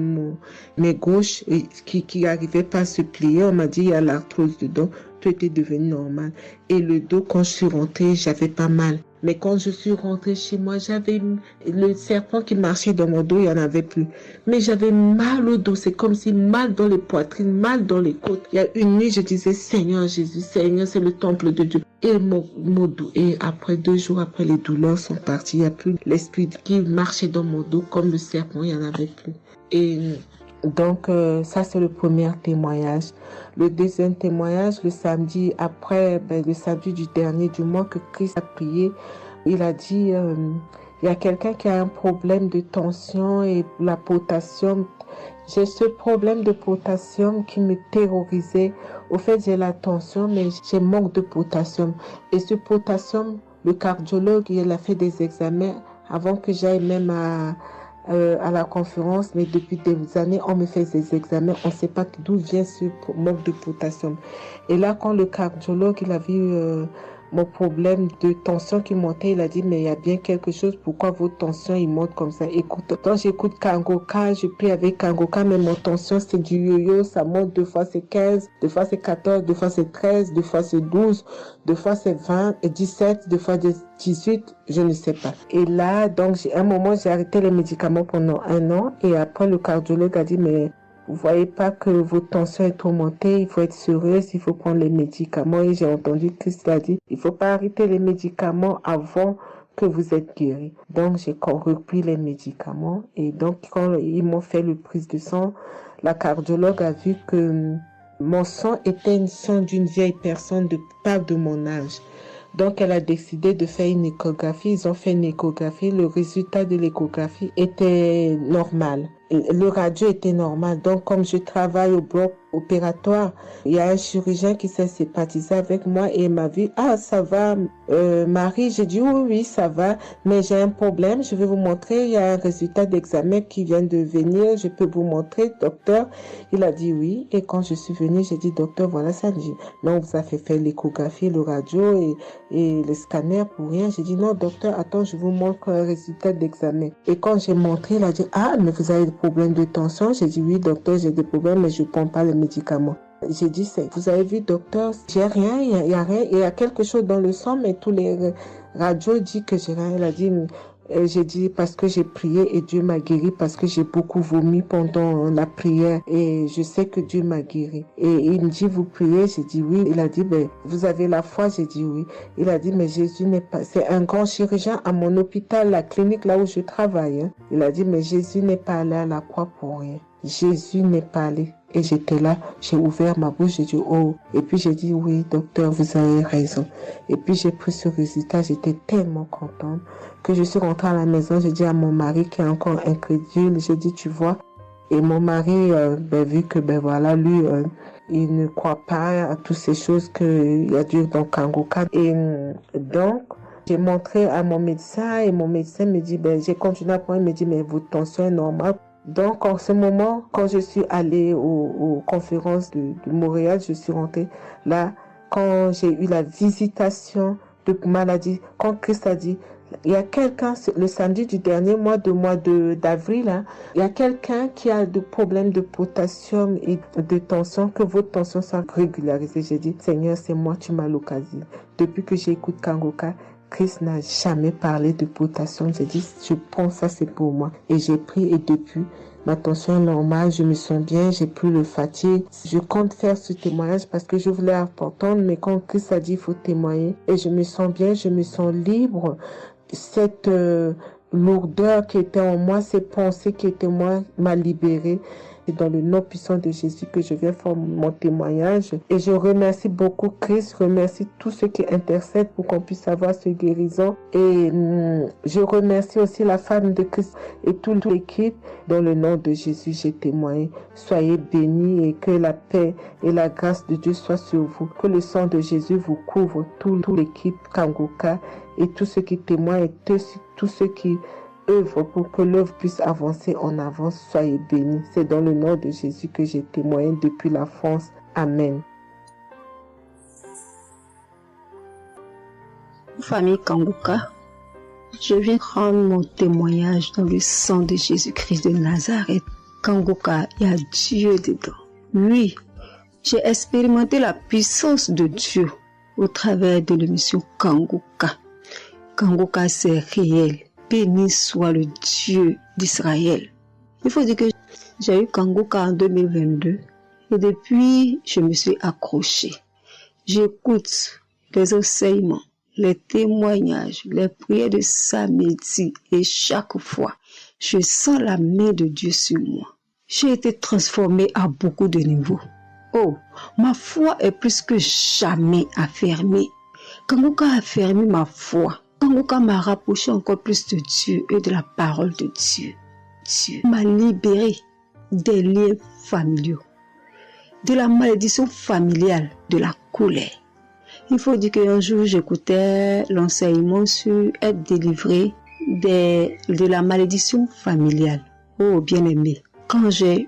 mes gauches qui n'arrivaient pas à se plier. On m'a dit, il y a l'arthrose dedans. Tout était devenu normal. Et le dos, quand je suis rentrée, j'avais pas mal. Mais quand je suis rentrée chez moi, j'avais le serpent qui marchait dans mon dos, il n'y en avait plus. Mais j'avais mal au dos, c'est comme si mal dans les poitrines, mal dans les côtes. Il y a une nuit, je disais, Seigneur Jésus, Seigneur, c'est le temple de Dieu. Et mon dos, et après 2 jours après, les douleurs sont parties. Il n'y a plus l'esprit qui marchait dans mon dos comme le serpent, il n'y en avait plus. Et donc, ça, c'est le premier témoignage. Le deuxième témoignage, le samedi après, le samedi du dernier du mois que Christ a prié, il a dit, il y a quelqu'un qui a un problème de tension et la potassium. J'ai ce problème de potassium qui me terrorisait. Au fait, j'ai la tension, mais j'ai manque de potassium. Et ce potassium, le cardiologue, il a fait des examens avant que j'aille même à la conférence, mais depuis des années, on me fait des examens, on ne sait pas d'où vient ce manque de potassium. Et là, quand le cardiologue, il a vu mon problème de tension qui montait, il a dit, mais il y a bien quelque chose, pourquoi vos tensions, ils montent comme ça? Écoute, quand j'écoute Kangoka, je prie avec Kangoka, mais mon tension, c'est du yo-yo, ça monte, 2 fois c'est 15, 2 fois c'est 14, 2 fois c'est 13, 2 fois c'est 12, 2 fois c'est 20, et 17, 2 fois 18, je ne sais pas. Et là, donc, à un moment, j'ai arrêté les médicaments pendant 1 an, et après, le cardiologue a dit, mais vous voyez pas que votre tension est trop montée, il faut être sérieuse, il faut prendre les médicaments. Et j'ai entendu Christ a dit, il faut pas arrêter les médicaments avant que vous êtes guéri. Donc, j'ai repris les médicaments. Et donc, quand ils m'ont fait le prise de sang, la cardiologue a vu que mon sang était une sang d'une vieille personne, pas de mon âge. Donc, elle a décidé de faire une échographie. Ils ont fait une échographie. Le résultat de l'échographie était normal. Le radio était normal. Donc, comme je travaille au bloc opératoire, il y a un chirurgien qui s'est sympathisé avec moi et il m'a vu, ah, ça va, Marie? J'ai dit, oui, ça va, mais j'ai un problème. Je vais vous montrer. Il y a un résultat d'examen qui vient de venir. Je peux vous montrer, docteur? Il a dit oui. Et quand je suis venue, j'ai dit, docteur, voilà ça. J'ai dit, non, vous avez fait l'échographie, le radio et le scanner pour rien. J'ai dit, non, docteur, attends, je vous montre un résultat d'examen. Et quand j'ai montré, il a dit, ah, mais vous avez des problèmes de tension? J'ai dit, oui, docteur, j'ai des problèmes, mais je ne prends pas les médicaments. J'ai dit, vous avez vu, docteur, j'ai rien, il y a rien, il y a quelque chose dans le sang, mais tous les radios disent que j'ai rien. Il a dit, Et j'ai dit parce que j'ai prié et Dieu m'a guéri, parce que j'ai beaucoup vomi pendant la prière et je sais que Dieu m'a guéri. Et il me dit, vous priez? J'ai dit oui. Il a dit, vous avez la foi? J'ai dit oui. Il a dit, mais Jésus n'est pas... C'est un grand chirurgien à mon hôpital, la clinique là où je travaille. Hein. Il a dit, mais Jésus n'est pas allé à la croix pour rien. Jésus n'est pas allé. Et j'étais là, j'ai ouvert ma bouche, j'ai dit oh. Et puis j'ai dit oui, docteur, vous avez raison. Et puis j'ai pris ce résultat, j'étais tellement contente que je suis rentrée à la maison, j'ai dit à mon mari qui est encore incrédule, j'ai dit tu vois. Et mon mari, vu que voilà, lui, il ne croit pas à toutes ces choses qu'il y a Dieu dans Kangoka. Et donc, j'ai montré à mon médecin et mon médecin me dit, j'ai continué à prendre, il me dit, mais votre tension est normale. Donc, en ce moment, quand je suis allée aux conférences de Montréal, je suis rentrée là, quand j'ai eu la visitation de maladie, quand Christ a dit, il y a quelqu'un, le samedi du dernier mois d'avril, hein, il y a quelqu'un qui a des problèmes de potassium et de tension, que votre tension soit régularisée. J'ai dit, Seigneur, c'est moi, tu m'as l'occasion. Depuis que j'écoute Kangoka, Christ n'a jamais parlé de potassium. J'ai dit, je pense ça, c'est pour moi. Et j'ai pris et depuis, ma tension est normale, je me sens bien, j'ai plus le fatigue. Je compte faire ce témoignage parce que je voulais entendre, mais quand Christ a dit, il faut témoigner. Et je me sens bien, je me sens libre. Cette lourdeur qui était en moi, ces pensées qui étaient en moi, m'a libérée. C'est dans le nom puissant de Jésus que je viens faire mon témoignage. Et je remercie beaucoup Christ, je remercie tous ceux qui intercèdent pour qu'on puisse avoir ce guérison. Et je remercie aussi la femme de Christ et toute l'équipe. Dans le nom de Jésus, j'ai témoigné. Soyez bénis et que la paix et la grâce de Dieu soient sur vous. Que le sang de Jésus vous couvre, toute l'équipe Kangoka et tous ceux qui témoignent et tous ceux qui œuvre pour que l'œuvre puisse avancer en avant. Soyez bénis. C'est dans le nom de Jésus que j'ai témoigné depuis la France. Amen. Famille Kangoka, je viens rendre mon témoignage dans le sang de Jésus-Christ de Nazareth. Kangoka, il y a Dieu dedans. Oui, j'ai expérimenté la puissance de Dieu au travers de l'émission Kangoka. Kangoka, c'est réel. Béni soit le Dieu d'Israël. Il faut dire que j'ai eu Kangoka en 2022 et depuis, je me suis accrochée. J'écoute les enseignements, les témoignages, les prières de samedi et chaque fois, je sens la main de Dieu sur moi. J'ai été transformée à beaucoup de niveaux. Oh, ma foi est plus que jamais affermie. Kangoka a affermi ma foi. Kangoka m'a rapproché encore plus de Dieu et de la parole de Dieu. Dieu m'a libéré des liens familiaux, de la malédiction familiale, de la colère. Il faut dire qu'un jour, j'écoutais l'enseignement sur être délivré de la malédiction familiale. Oh, bien-aimé, quand j'ai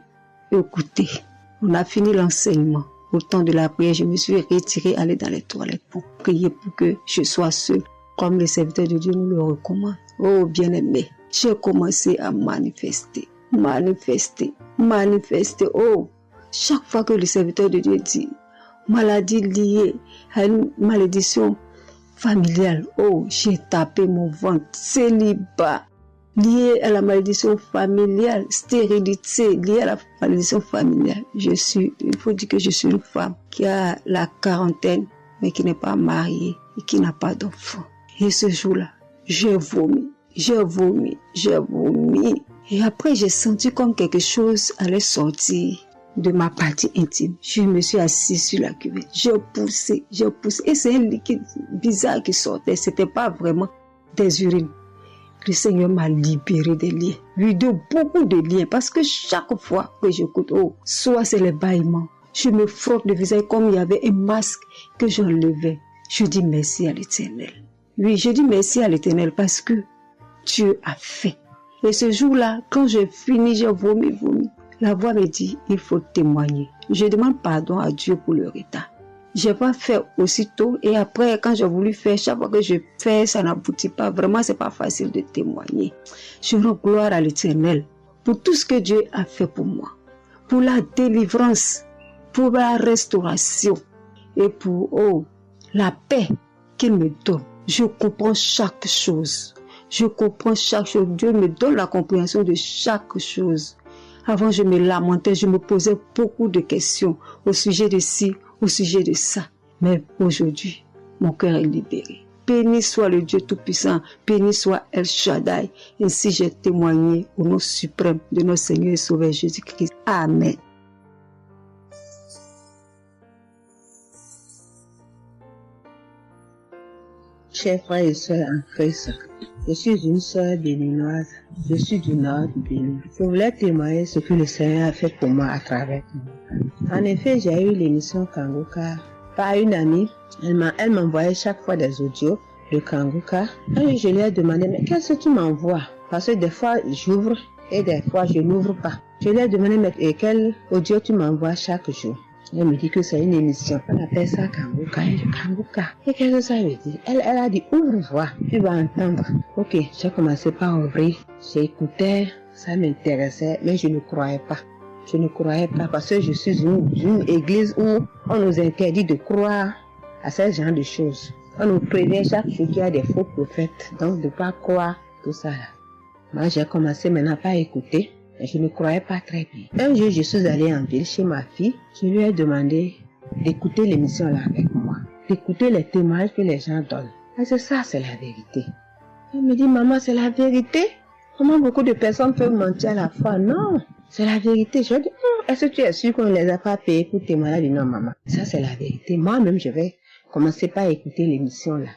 écouté, on a fini l'enseignement. Au temps de la prière, je me suis retirée, aller dans les toilettes pour prier pour que je sois seule. Comme les serviteurs de Dieu nous le recommandent. Oh bien-aimé, j'ai commencé à manifester. Oh, chaque fois que le serviteur de Dieu dit maladie liée à une malédiction familiale, oh, j'ai tapé mon ventre. Célibat lié à la malédiction familiale, stérilité liée à la malédiction familiale. Il faut dire que je suis une femme qui a la quarantaine, mais qui n'est pas mariée et qui n'a pas d'enfant. Et ce jour-là, j'ai vomi. Et après, j'ai senti comme quelque chose allait sortir de ma partie intime. Je me suis assise sur la cuvette. J'ai poussé. Et c'est un liquide bizarre qui sortait. C'était pas vraiment des urines. Le Seigneur m'a libéré des liens. Oui, de beaucoup de liens. Parce que chaque fois que j'écoute, soit c'est les bâillements. Je me frotte le visage comme il y avait un masque que j'enlevais. Je dis merci à l'Éternel. Oui, je dis merci à l'Éternel parce que Dieu a fait. Et ce jour-là, quand j'ai fini, j'ai vomi. La voix me dit, il faut témoigner. Je demande pardon à Dieu pour le retard. Je n'ai pas fait aussitôt et après, quand j'ai voulu faire, chaque fois que je fais, ça n'aboutit pas. Vraiment, c'est pas facile de témoigner. Je rends gloire à l'Éternel pour tout ce que Dieu a fait pour moi. Pour la délivrance, pour la restauration et pour la paix qu'il me donne. Je comprends chaque chose. Je comprends chaque chose. Dieu me donne la compréhension de chaque chose. Avant, je me lamentais, je me posais beaucoup de questions au sujet de ci, au sujet de ça. Mais aujourd'hui, mon cœur est libéré. Béni soit le Dieu Tout-Puissant, béni soit El Shaddai. Ainsi j'ai témoigné au nom suprême de notre Seigneur et Sauveur Jésus-Christ. Amen. Chers frères et sœurs en Christ, je suis une sœur béninoise, je suis du nord du Bénin. Je voulais témoigner ce que le Seigneur a fait pour moi à travers moi. En effet, j'ai eu l'émission Kanguka par une amie. Elle m'envoyait chaque fois des audios de Kanguka. Et je lui ai demandé, mais qu'est-ce que tu m'envoies? Parce que des fois, j'ouvre et des fois, je n'ouvre pas. Je lui ai demandé, mais quel audio tu m'envoies chaque jour? Elle me dit que c'est une émission. On appelle ça Kanguka. Et Kanguka. Et qu'est-ce que ça veut dire? Elle a dit, ouvre-voix, tu vas entendre. Ok, j'ai commencé par ouvrir. J'écoutais, ça m'intéressait, mais je ne croyais pas. Je ne croyais pas parce que je suis une église où on nous interdit de croire à ce genre de choses. On nous prévient chaque jour qu'il y a des faux prophètes, donc de ne pas croire tout ça là. Moi, j'ai commencé maintenant à écouter. Je ne croyais pas très bien. Un jour, je suis allée en ville chez ma fille. Je lui ai demandé d'écouter l'émission là avec moi, d'écouter les témoignages que les gens donnent. Et c'est ça, c'est la vérité. Elle me dit, maman, c'est la vérité? Comment beaucoup de personnes peuvent mentir à la fois? Non, c'est la vérité. Je lui ai dit, est-ce que tu es sûr qu'on ne les a pas payés pour témoigner? Elle dit, non, maman, ça c'est la vérité. Moi-même, je vais commencer par écouter l'émission là.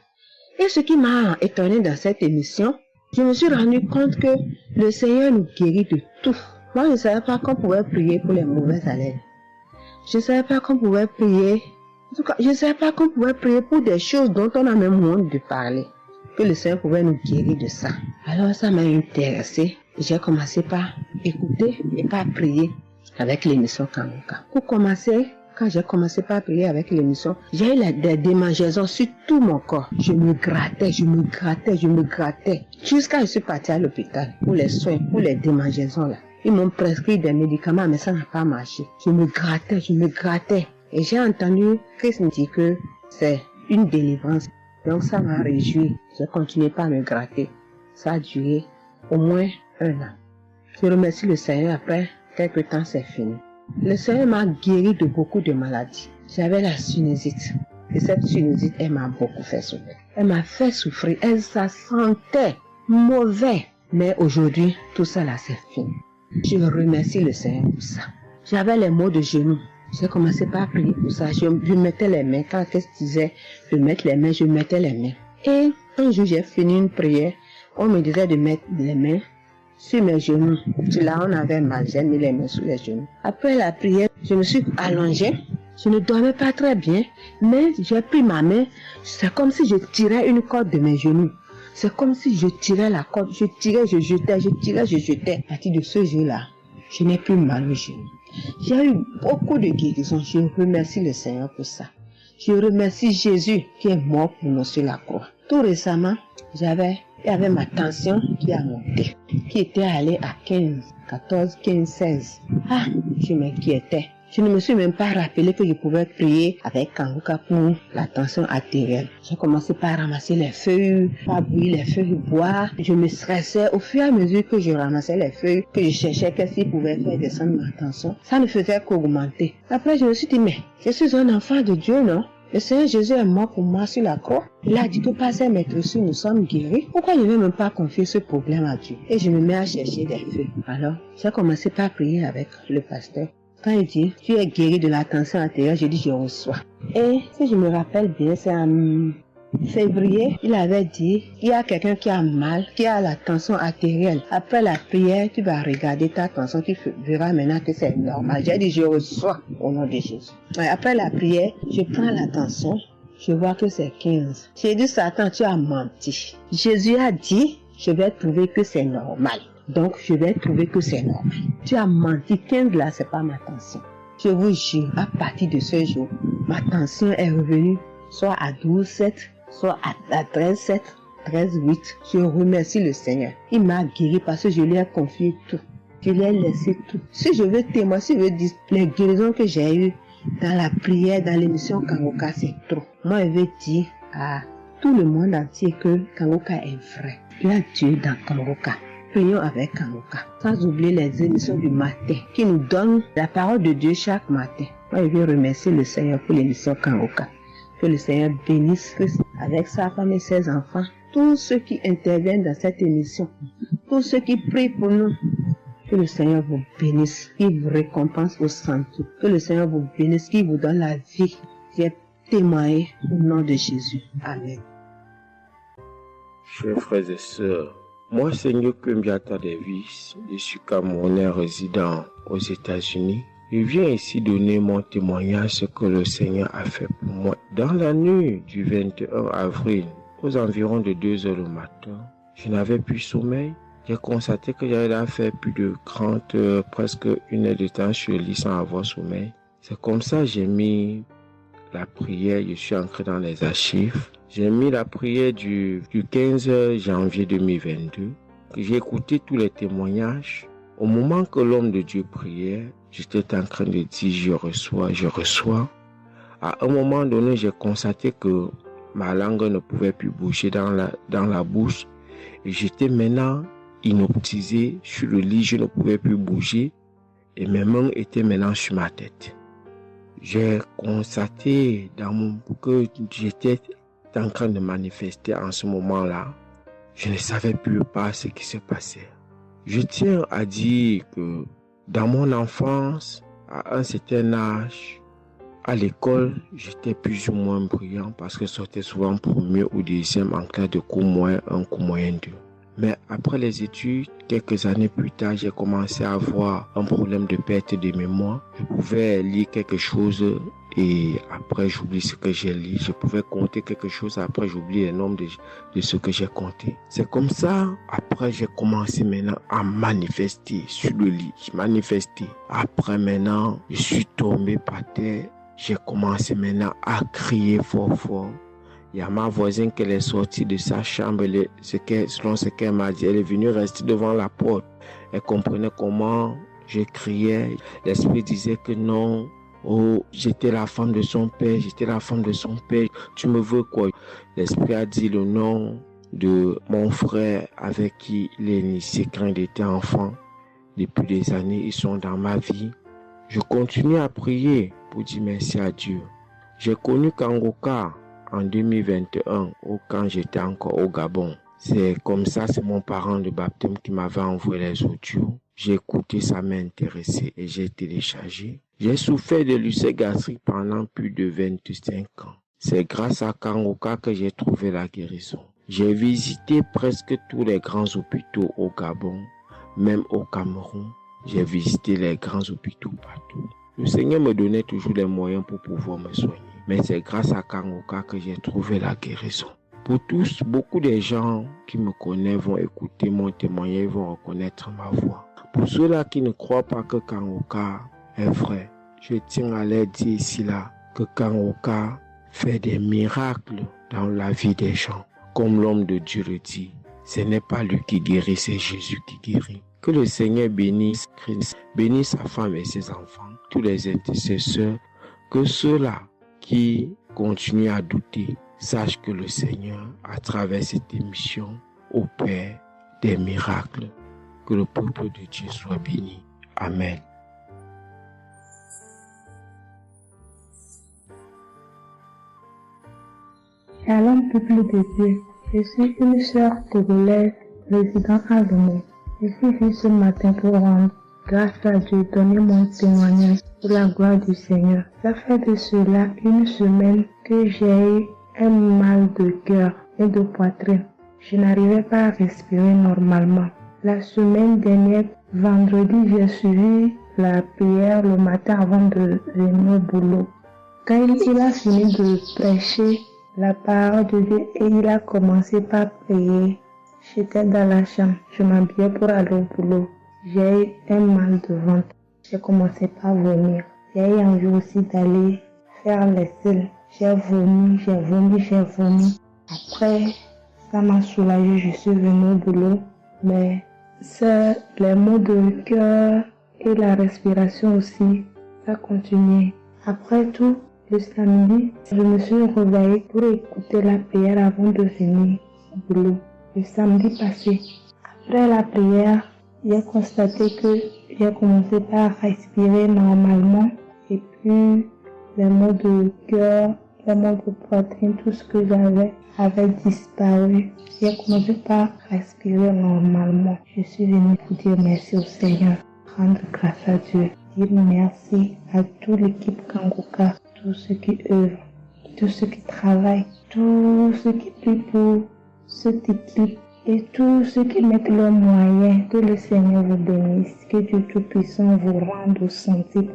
Et ce qui m'a étonné dans cette émission, je me suis rendu compte que le Seigneur nous guérit de tout. Moi, je ne savais pas qu'on pouvait prier pour les mauvaises haleines. Je ne savais pas qu'on pouvait prier. En tout cas, je ne savais pas qu'on pouvait prier pour des choses dont on a même honte de parler. Que le Seigneur pouvait nous guérir de ça. Alors ça m'a intéressé. J'ai commencé par écouter et par prier avec l'émission Kanguka. Pour commencer, quand j'ai commencé par prier avec l'émission, j'ai eu des démangeaisons sur tout mon corps. Je me grattais. Jusqu'à ce que je suis partie à l'hôpital pour les soins, pour les démangeaisons là. Ils m'ont prescrit des médicaments, mais ça n'a pas marché. Je me grattais. Et j'ai entendu Christ me dire que c'est une délivrance. Donc ça m'a réjoui. J'ai continué par me gratter. Ça a duré au moins 1 an. Je remercie le Seigneur, après quelques temps c'est fini. Le Seigneur m'a guéri de beaucoup de maladies. J'avais la sinusite. Et cette sinusite, elle m'a beaucoup fait souffrir. Elle m'a fait souffrir. Ça sentait mauvais. Mais aujourd'hui, tout ça là, c'est fini. Je remercie le Seigneur pour ça. J'avais les maux de genoux. J'ai commencé par prier pour ça. Je mettais les mains. Quand qu'est-ce que disait de mettre les mains, je mettais les mains. Et un jour, j'ai fini une prière. On me disait de mettre les mains sur mes genoux. Là, on avait mal. J'ai mis les mains sur les genoux. Après la prière, je me suis allongée. Je ne dormais pas très bien. Mais j'ai pris ma main. C'est comme si je tirais une corde de mes genoux. C'est comme si je tirais la corde. Je tirais, je jetais. À partir de ce jour-là, je n'ai plus mal aux genoux. J'ai eu beaucoup de guérisons. Je remercie le Seigneur pour ça. Je remercie Jésus qui est mort pour nous sur la croix. Tout récemment, il y avait ma tension qui a monté, qui était allée à 14, 15, 16. Ah, je m'inquiétais. Je ne me suis même pas rappelé que je pouvais prier avec Kanguka pour la tension artérielle. J'ai commencé par ramasser les feuilles, par bouillir les feuilles bois. Je me stressais au fur et à mesure que je ramassais les feuilles, que je cherchais qu'est-ce qui pouvait faire descendre ma tension. Ça ne faisait qu'augmenter. Après, je me suis dit, mais je suis un enfant de Dieu, non? Le Seigneur Jésus est mort pour moi sur la croix. Il a dit que par ses maîtresses, nous sommes guéris. Pourquoi je ne vais même pas confier ce problème à Dieu? Et je me mets à chercher des feuilles. Alors, j'ai commencé par prier avec le pasteur. Quand il dit, tu es guéri de la tension artérielle, je dis, je reçois. Et si je me rappelle bien, c'est en février, il avait dit, il y a quelqu'un qui a mal, qui a la tension artérielle. Après la prière, tu vas regarder ta tension, tu verras maintenant que c'est normal. J'ai dit, je reçois au nom de Jésus. Et après la prière, je prends la tension, je vois que c'est 15. J'ai dit, Satan, tu as menti. Jésus a dit, je vais trouver que c'est normal. Donc, je vais trouver que c'est normal. Tu as menti, 15 là, c'est pas ma tension. Je vous jure, à partir de ce jour, ma tension est revenue soit à 12,7, soit à 13,7, 13,8. Je remercie le Seigneur. Il m'a guéri parce que je lui ai confié tout. Je lui ai laissé tout. Si je veux témoigner, si je veux dire les guérisons que j'ai eues dans la prière, dans l'émission Kanguka, c'est trop. Moi, je veux dire à tout le monde entier que Kangoka est vrai. Il y a Dieu dans Kangoka. Prions avec Kangoka. Sans oublier les émissions du matin qui nous donnent la parole de Dieu chaque matin. Moi, je veux remercier le Seigneur pour l'émission Kangoka. Que le Seigneur bénisse Christ avec sa femme et ses enfants. Tous ceux qui interviennent dans cette émission. Tous ceux qui prient pour nous. Que le Seigneur vous bénisse, qu'il vous récompense au centre. Que le Seigneur vous bénisse, qu'il vous donne la vie. J'ai témoigné au nom de Jésus. Amen. Chers frères et sœurs, moi, Seigneur Kumbiata Davis, je suis Camerounais résident aux États-Unis. Je viens ici donner mon témoignage ce que le Seigneur a fait pour moi. Dans la nuit du 21 avril, aux environs de 2 heures du matin, je n'avais plus sommeil. J'ai constaté que j'avais là fait plus de 30 heures, presque 1 heure de temps sur le lit sans avoir sommeil. C'est comme ça que j'ai mis la prière, je suis entré dans les archives. J'ai mis la prière du 15 janvier 2022. J'ai écouté tous les témoignages. Au moment que l'homme de Dieu priait, j'étais en train de dire je reçois. À un moment donné, j'ai constaté que ma langue ne pouvait plus bouger dans la bouche. Et j'étais maintenant inoptisé sur le lit, je ne pouvais plus bouger et mes mains étaient maintenant sur ma tête. J'ai constaté que j'étais en train de manifester en ce moment-là. Je ne savais plus pas ce qui se passait. Je tiens à dire que dans mon enfance, à un certain âge, à l'école, j'étais plus ou moins brillant parce que je sortais souvent premier ou deuxième en classe de cours moyen 1, cours moyen 2. Mais après les études, quelques années plus tard, j'ai commencé à avoir un problème de perte de mémoire. Je pouvais lire quelque chose et après j'oublie ce que j'ai lu. Je pouvais compter quelque chose, après j'oublie le nombre de ce que j'ai compté. C'est comme ça, après j'ai commencé maintenant à manifester sur le lit. Après maintenant, je suis tombé par terre. J'ai commencé maintenant à crier fort. Il y a ma voisine qui est sortie de sa chambre, selon ce qu'elle m'a dit, elle est venue rester devant la porte. Elle comprenait comment je criais. L'esprit disait que non, j'étais la femme de son père, tu me veux quoi? L'esprit a dit le nom de mon frère avec qui il est initié quand il était enfant. Depuis des années, ils sont dans ma vie. Je continue à prier pour dire merci à Dieu. J'ai connu Kangoka en 2021, quand j'étais encore au Gabon. C'est comme ça, c'est mon parent de baptême qui m'avait envoyé les audios. J'ai écouté, ça m'a intéressé et j'ai téléchargé. J'ai souffert de l'ulcère gastrique pendant plus de 25 ans. C'est grâce à Kangoka que j'ai trouvé la guérison. J'ai visité presque tous les grands hôpitaux au Gabon, même au Cameroun. J'ai visité les grands hôpitaux partout. Le Seigneur me donnait toujours les moyens pour pouvoir me soigner. Mais c'est grâce à Kangoka que j'ai trouvé la guérison. Pour tous, beaucoup de gens qui me connaissent vont écouter mon témoignage, vont reconnaître ma voix. Pour ceux-là qui ne croient pas que Kangoka est vrai, je tiens à leur dire ici là que Kangoka fait des miracles dans la vie des gens. Comme l'homme de Dieu le dit, ce n'est pas lui qui guérit, c'est Jésus qui guérit. Que le Seigneur bénisse Christ, bénisse sa femme et ses enfants, tous les intercesseurs, que ceux-là qui continuent à douter sachent que le Seigneur, à travers cette émission, opère des miracles. Que le peuple de Dieu soit béni. Amen. Shalom, peuple de Dieu. Je suis une sœur togolaise résidant à Lomé. Je suis venue ce matin pour rendre grâce à Dieu, donner mon témoignage pour la gloire du Seigneur. Ça fait de cela 1 semaine que j'ai eu un mal de cœur et de poitrine. Je n'arrivais pas à respirer normalement. La semaine dernière, vendredi, j'ai suivi la prière le matin avant de venir au boulot. Quand il a fini de prêcher la parole de Dieu et il a commencé par prier, j'étais dans la chambre, je m'habillais pour aller au boulot. J'ai eu un mal de ventre. J'ai commencé par vomir. J'ai eu envie aussi d'aller faire les selles. J'ai vomi. Après, ça m'a soulagé, je suis venue au boulot. Mais c'est les maux de cœur et la respiration aussi, ça continuait. Après tout, Le samedi, je me suis réveillée pour écouter la prière avant de venir au boulot. Le samedi passé, après la prière, j'ai constaté que j'ai commencé par respirer normalement et puis les maux de cœur, les maux de poitrine, tout ce que j'avais avait disparu. J'ai commencé par respirer normalement. Je suis venue pour dire merci au Seigneur, rendre grâce à Dieu, dire merci à toute l'équipe Kanguka, tous ceux qui œuvrent, tous ceux qui travaillent, tous ceux qui prient pour cette équipe et tous ceux qui mettent leurs moyens. Que le Seigneur vous bénisse, que Dieu Tout-Puissant vous rende au centime,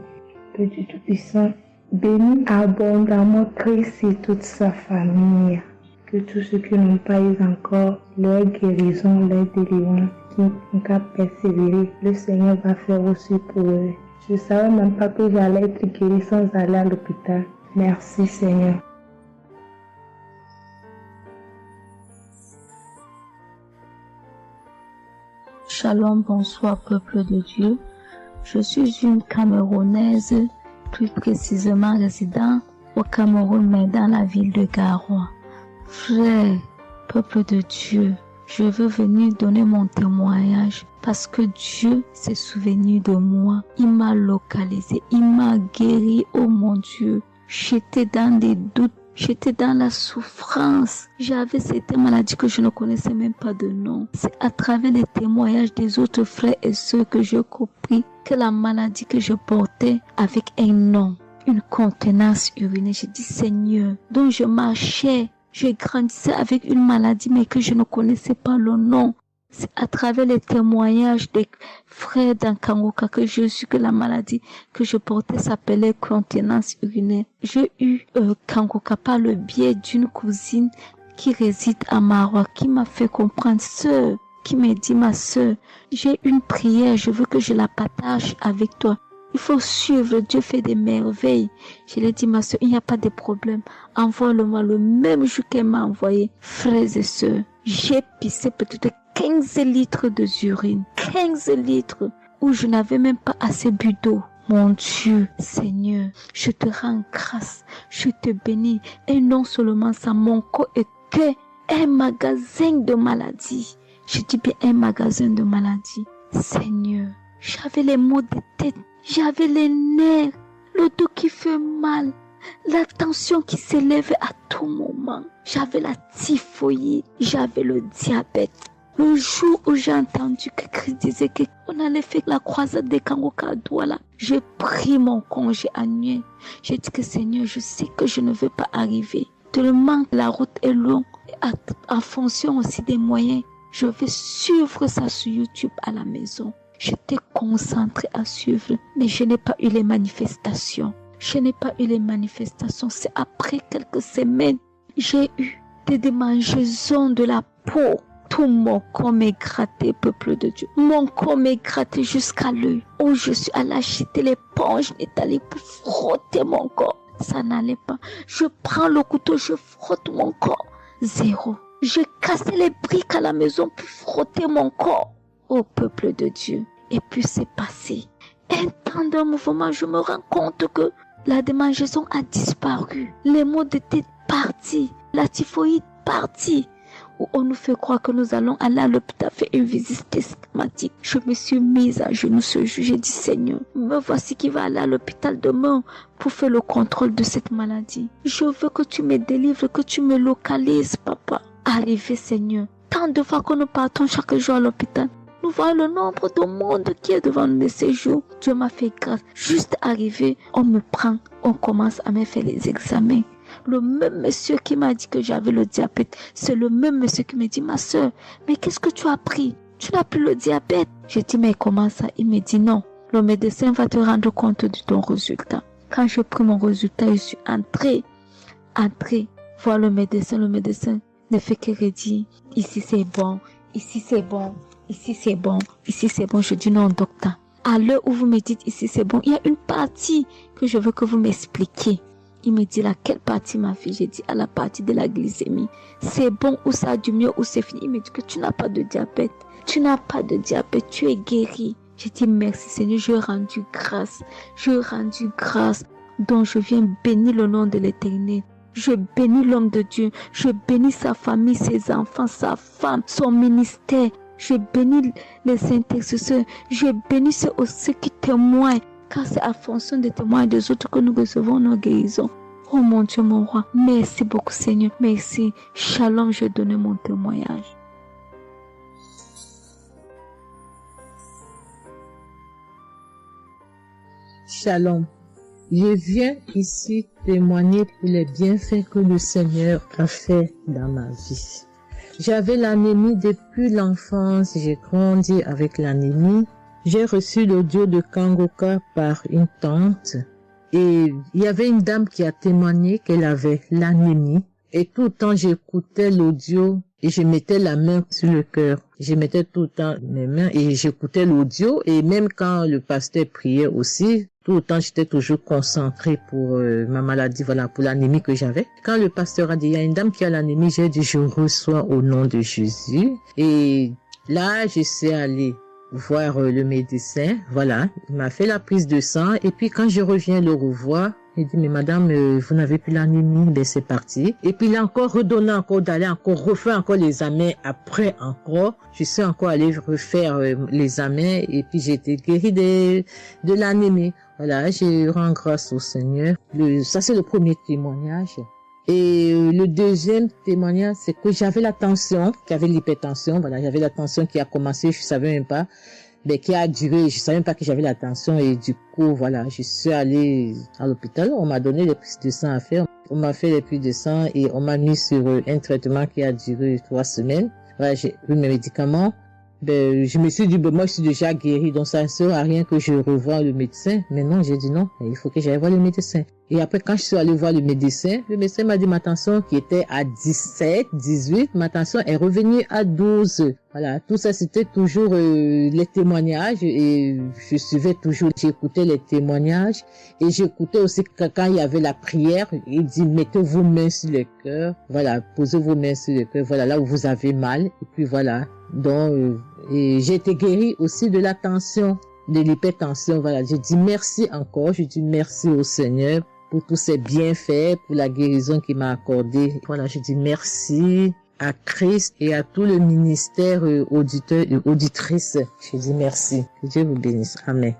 que Dieu Tout-Puissant bénisse abondamment Christ et toute sa famille. Que tous ceux qui n'ont pas eu encore leur guérison, leur délivrance, qui n'ont qu'à persévérer, le Seigneur va faire aussi pour eux. Je ne savais même pas que j'allais être guérie sans aller à l'hôpital. Merci Seigneur. Shalom, bonsoir peuple de Dieu. Je suis une Camerounaise, plus précisément résident au Cameroun, mais dans la ville de Garoua. Frère, peuple de Dieu, je veux venir donner mon témoignage parce que Dieu s'est souvenu de moi. Il m'a localisé, il m'a guéri, oh mon Dieu. J'étais dans des doutes, j'étais dans la souffrance. J'avais cette maladie que je ne connaissais même pas de nom. C'est à travers les témoignages des autres frères et sœurs que j'ai compris que la maladie que je portais avec un nom, une contenance urinée. J'ai dit Seigneur, dont je marchais, je grandissais avec une maladie mais que je ne connaissais pas le nom. C'est à travers les témoignages des frères d'Ankanguka que je su que la maladie que je portais s'appelait contenance urinaire. J'ai eu Kanguka par le biais d'une cousine qui réside à Maroc, qui m'a fait comprendre, sœur, qui m'a dit ma sœur, j'ai une prière, je veux que je la partage avec toi. Il faut suivre, Dieu fait des merveilles. Je lui ai dit, ma soeur, il n'y a pas de problème. Envoie-le-moi le même jour qu'elle m'a envoyé. Frères et sœurs, j'ai pissé peut-être 15 litres d'urine. 15 litres où je n'avais même pas assez bu d'eau. Mon Dieu, Seigneur, je te rends grâce. Je te bénis. Et non seulement ça, mon corps était un magasin de maladies. Je dis bien un magasin de maladies. Seigneur, j'avais les maux de tête. J'avais les nerfs, le dos qui fait mal, la tension qui s'élève à tout moment. J'avais la typhoïde, j'avais le diabète. Le jour où j'ai entendu que Christ disait qu'on allait faire la croisade des Kanguka à Douala, j'ai pris mon congé annuel. J'ai dit que Seigneur, je sais que je ne veux pas arriver. Tellement la route est longue, en fonction aussi des moyens. Je vais suivre ça sur YouTube à la maison. J'étais concentrée à suivre, mais je n'ai pas eu les manifestations. C'est après quelques semaines, j'ai eu des démangeaisons de la peau. Tout mon corps m'est gratté, peuple de Dieu. Mon corps m'est gratté jusqu'à l'œil. Où je suis allée acheter l'éponge, allée pour frotter mon corps. Ça n'allait pas. Je prends le couteau, je frotte mon corps. Zéro. J'ai cassé les briques à la maison pour frotter mon corps. Au peuple de Dieu. Et puis c'est passé. Un temps de mouvement, je me rends compte que la démangeaison a disparu. Les maux de tête partis. La typhoïde partie. Où on nous fait croire que nous allons aller à l'hôpital faire une visite systématique. Je me suis mise à genoux ce jour. J'ai dit Seigneur, me voici qui va aller à l'hôpital demain pour faire le contrôle de cette maladie. Je veux que tu me délivres, que tu me localises, papa. Arrivé Seigneur. Tant de fois que nous partons chaque jour à l'hôpital. Nous voyons le nombre de monde qui est devant nous ces jours. Dieu m'a fait grâce. Juste arrivé, on me prend, on commence à me faire les examens. Le même monsieur qui m'a dit que j'avais le diabète, c'est le même monsieur qui me dit, ma soeur, mais qu'est-ce que tu as pris? Tu n'as plus le diabète. J'ai dit, mais comment ça? Il me dit, non, le médecin va te rendre compte de ton résultat. Quand j'ai pris mon résultat, je suis entrée voir le médecin ne fait que redire, ici c'est bon, ici c'est bon. Ici c'est bon, ici c'est bon. Je dis non docteur. À l'heure où vous me dites ici c'est bon, il y a une partie que je veux que vous m'expliquiez. Il me dit laquelle partie ma fille? J'ai dit à la partie de la glycémie. C'est bon ou ça a du mieux ou c'est fini? Il me dit que tu n'as pas de diabète. Tu n'as pas de diabète, tu es guéri. J'ai dit merci Seigneur, je rendu grâce. Donc je viens bénir le nom de l'Éternel. Je bénis l'homme de Dieu. Je bénis sa famille, ses enfants, sa femme, son ministère. Je bénis les intercesseurs. Je bénis ceux qui témoignent. Car c'est à fonction des témoignages des autres que nous recevons nos guérisons. Oh mon Dieu, mon roi. Merci beaucoup, Seigneur. Merci. Shalom, je donne mon témoignage. Shalom. Je viens ici témoigner pour les bienfaits que le Seigneur a fait dans ma vie. J'avais l'anémie depuis l'enfance, j'ai grandi avec l'anémie. J'ai reçu l'audio de Kangoka par une tante et il y avait une dame qui a témoigné qu'elle avait l'anémie. Et tout le temps j'écoutais l'audio et je mettais la main sur le cœur. Je mettais tout le temps mes mains et j'écoutais l'audio et même quand le pasteur priait aussi, tout le temps j'étais toujours concentrée pour ma maladie, voilà, pour l'anémie que j'avais. Quand le pasteur a dit, il y a une dame qui a l'anémie, j'ai dit, je reçois au nom de Jésus. Et là, je suis allée voir le médecin, voilà, il m'a fait la prise de sang et puis quand je reviens le revoir, il dit, mais madame, vous n'avez plus l'anémie, ben c'est parti. Et puis il a encore redonné encore d'aller encore refaire encore les examens après encore. Je suis encore allée refaire les examens et puis j'ai été guérie de l'anémie. Voilà, je rends grâce au Seigneur. Ça c'est le premier témoignage. Et le deuxième témoignage, c'est que j'avais la tension, j'avais l'hypertension, voilà, j'avais la tension qui a commencé, je savais même pas, mais qui a duré, je savais même pas que j'avais la tension et du coup, voilà, je suis allée à l'hôpital, on m'a donné les prises de sang à faire, on m'a fait les prises de sang et on m'a mis sur un traitement qui a duré 3 semaines. Voilà, j'ai eu mes médicaments. Ben, je me suis dit, ben, moi, je suis déjà guérie, donc ça ne sert à rien que je revoie le médecin. Mais non, j'ai dit non, il faut que j'aille voir le médecin. Et après, quand je suis allée voir le médecin m'a dit ma tension qui était à 17, 18, ma tension est revenue à 12. Voilà, tout ça, c'était toujours les témoignages et je suivais toujours, j'écoutais les témoignages et j'écoutais aussi quand il y avait la prière, il dit, mettez vos mains sur le cœur, voilà, posez vos mains sur le cœur, voilà, là où vous avez mal, et puis voilà. Donc, et j'ai été guérie aussi de la tension, de l'hypertension, voilà. Je dis merci encore, je dis merci au Seigneur pour tous ses bienfaits, pour la guérison qu'il m'a accordée. Voilà, je dis merci à Christ et à tout le ministère auditeur et auditrice. Je dis merci. Que Dieu vous bénisse. Amen.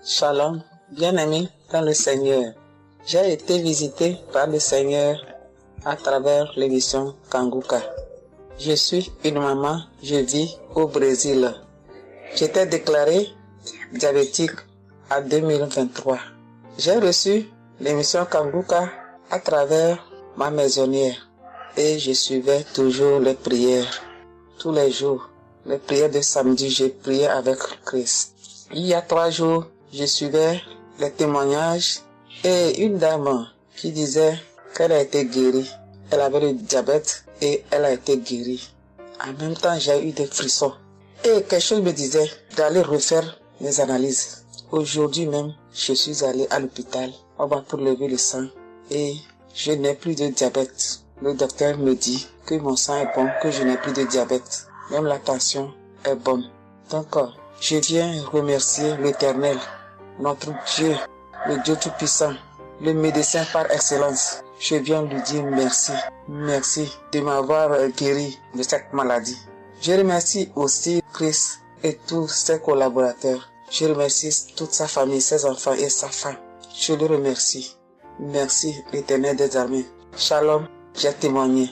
Shalom, bien-aimé dans le Seigneur. J'ai été visité par le Seigneur à travers l'émission Kanguka. Je suis une maman, je vis au Brésil. J'étais déclarée diabétique en 2023. J'ai reçu l'émission Kanguka à travers ma maisonnière et je suivais toujours les prières. Tous les jours, les prières de samedi, j'ai prié avec Christ. Il y a 3 jours, je suivais les témoignages et une dame qui disait qu'elle a été guérie. Elle avait le diabète et elle a été guérie. En même temps, j'ai eu des frissons. Et quelque chose me disait d'aller refaire mes analyses. Aujourd'hui même, je suis allé à l'hôpital. On va pour lever le sang et je n'ai plus de diabète. Le docteur me dit que mon sang est bon, que je n'ai plus de diabète. Même la tension est bonne. Donc, je viens remercier l'Éternel, notre Dieu, le Dieu Tout-Puissant, le médecin par excellence. Je viens lui dire merci. Merci de m'avoir guéri de cette maladie. Je remercie aussi Christ et tous ses collaborateurs. Je remercie toute sa famille, ses enfants et sa femme. Je le remercie. Merci l'Éternel des armées. Shalom, j'ai témoigné.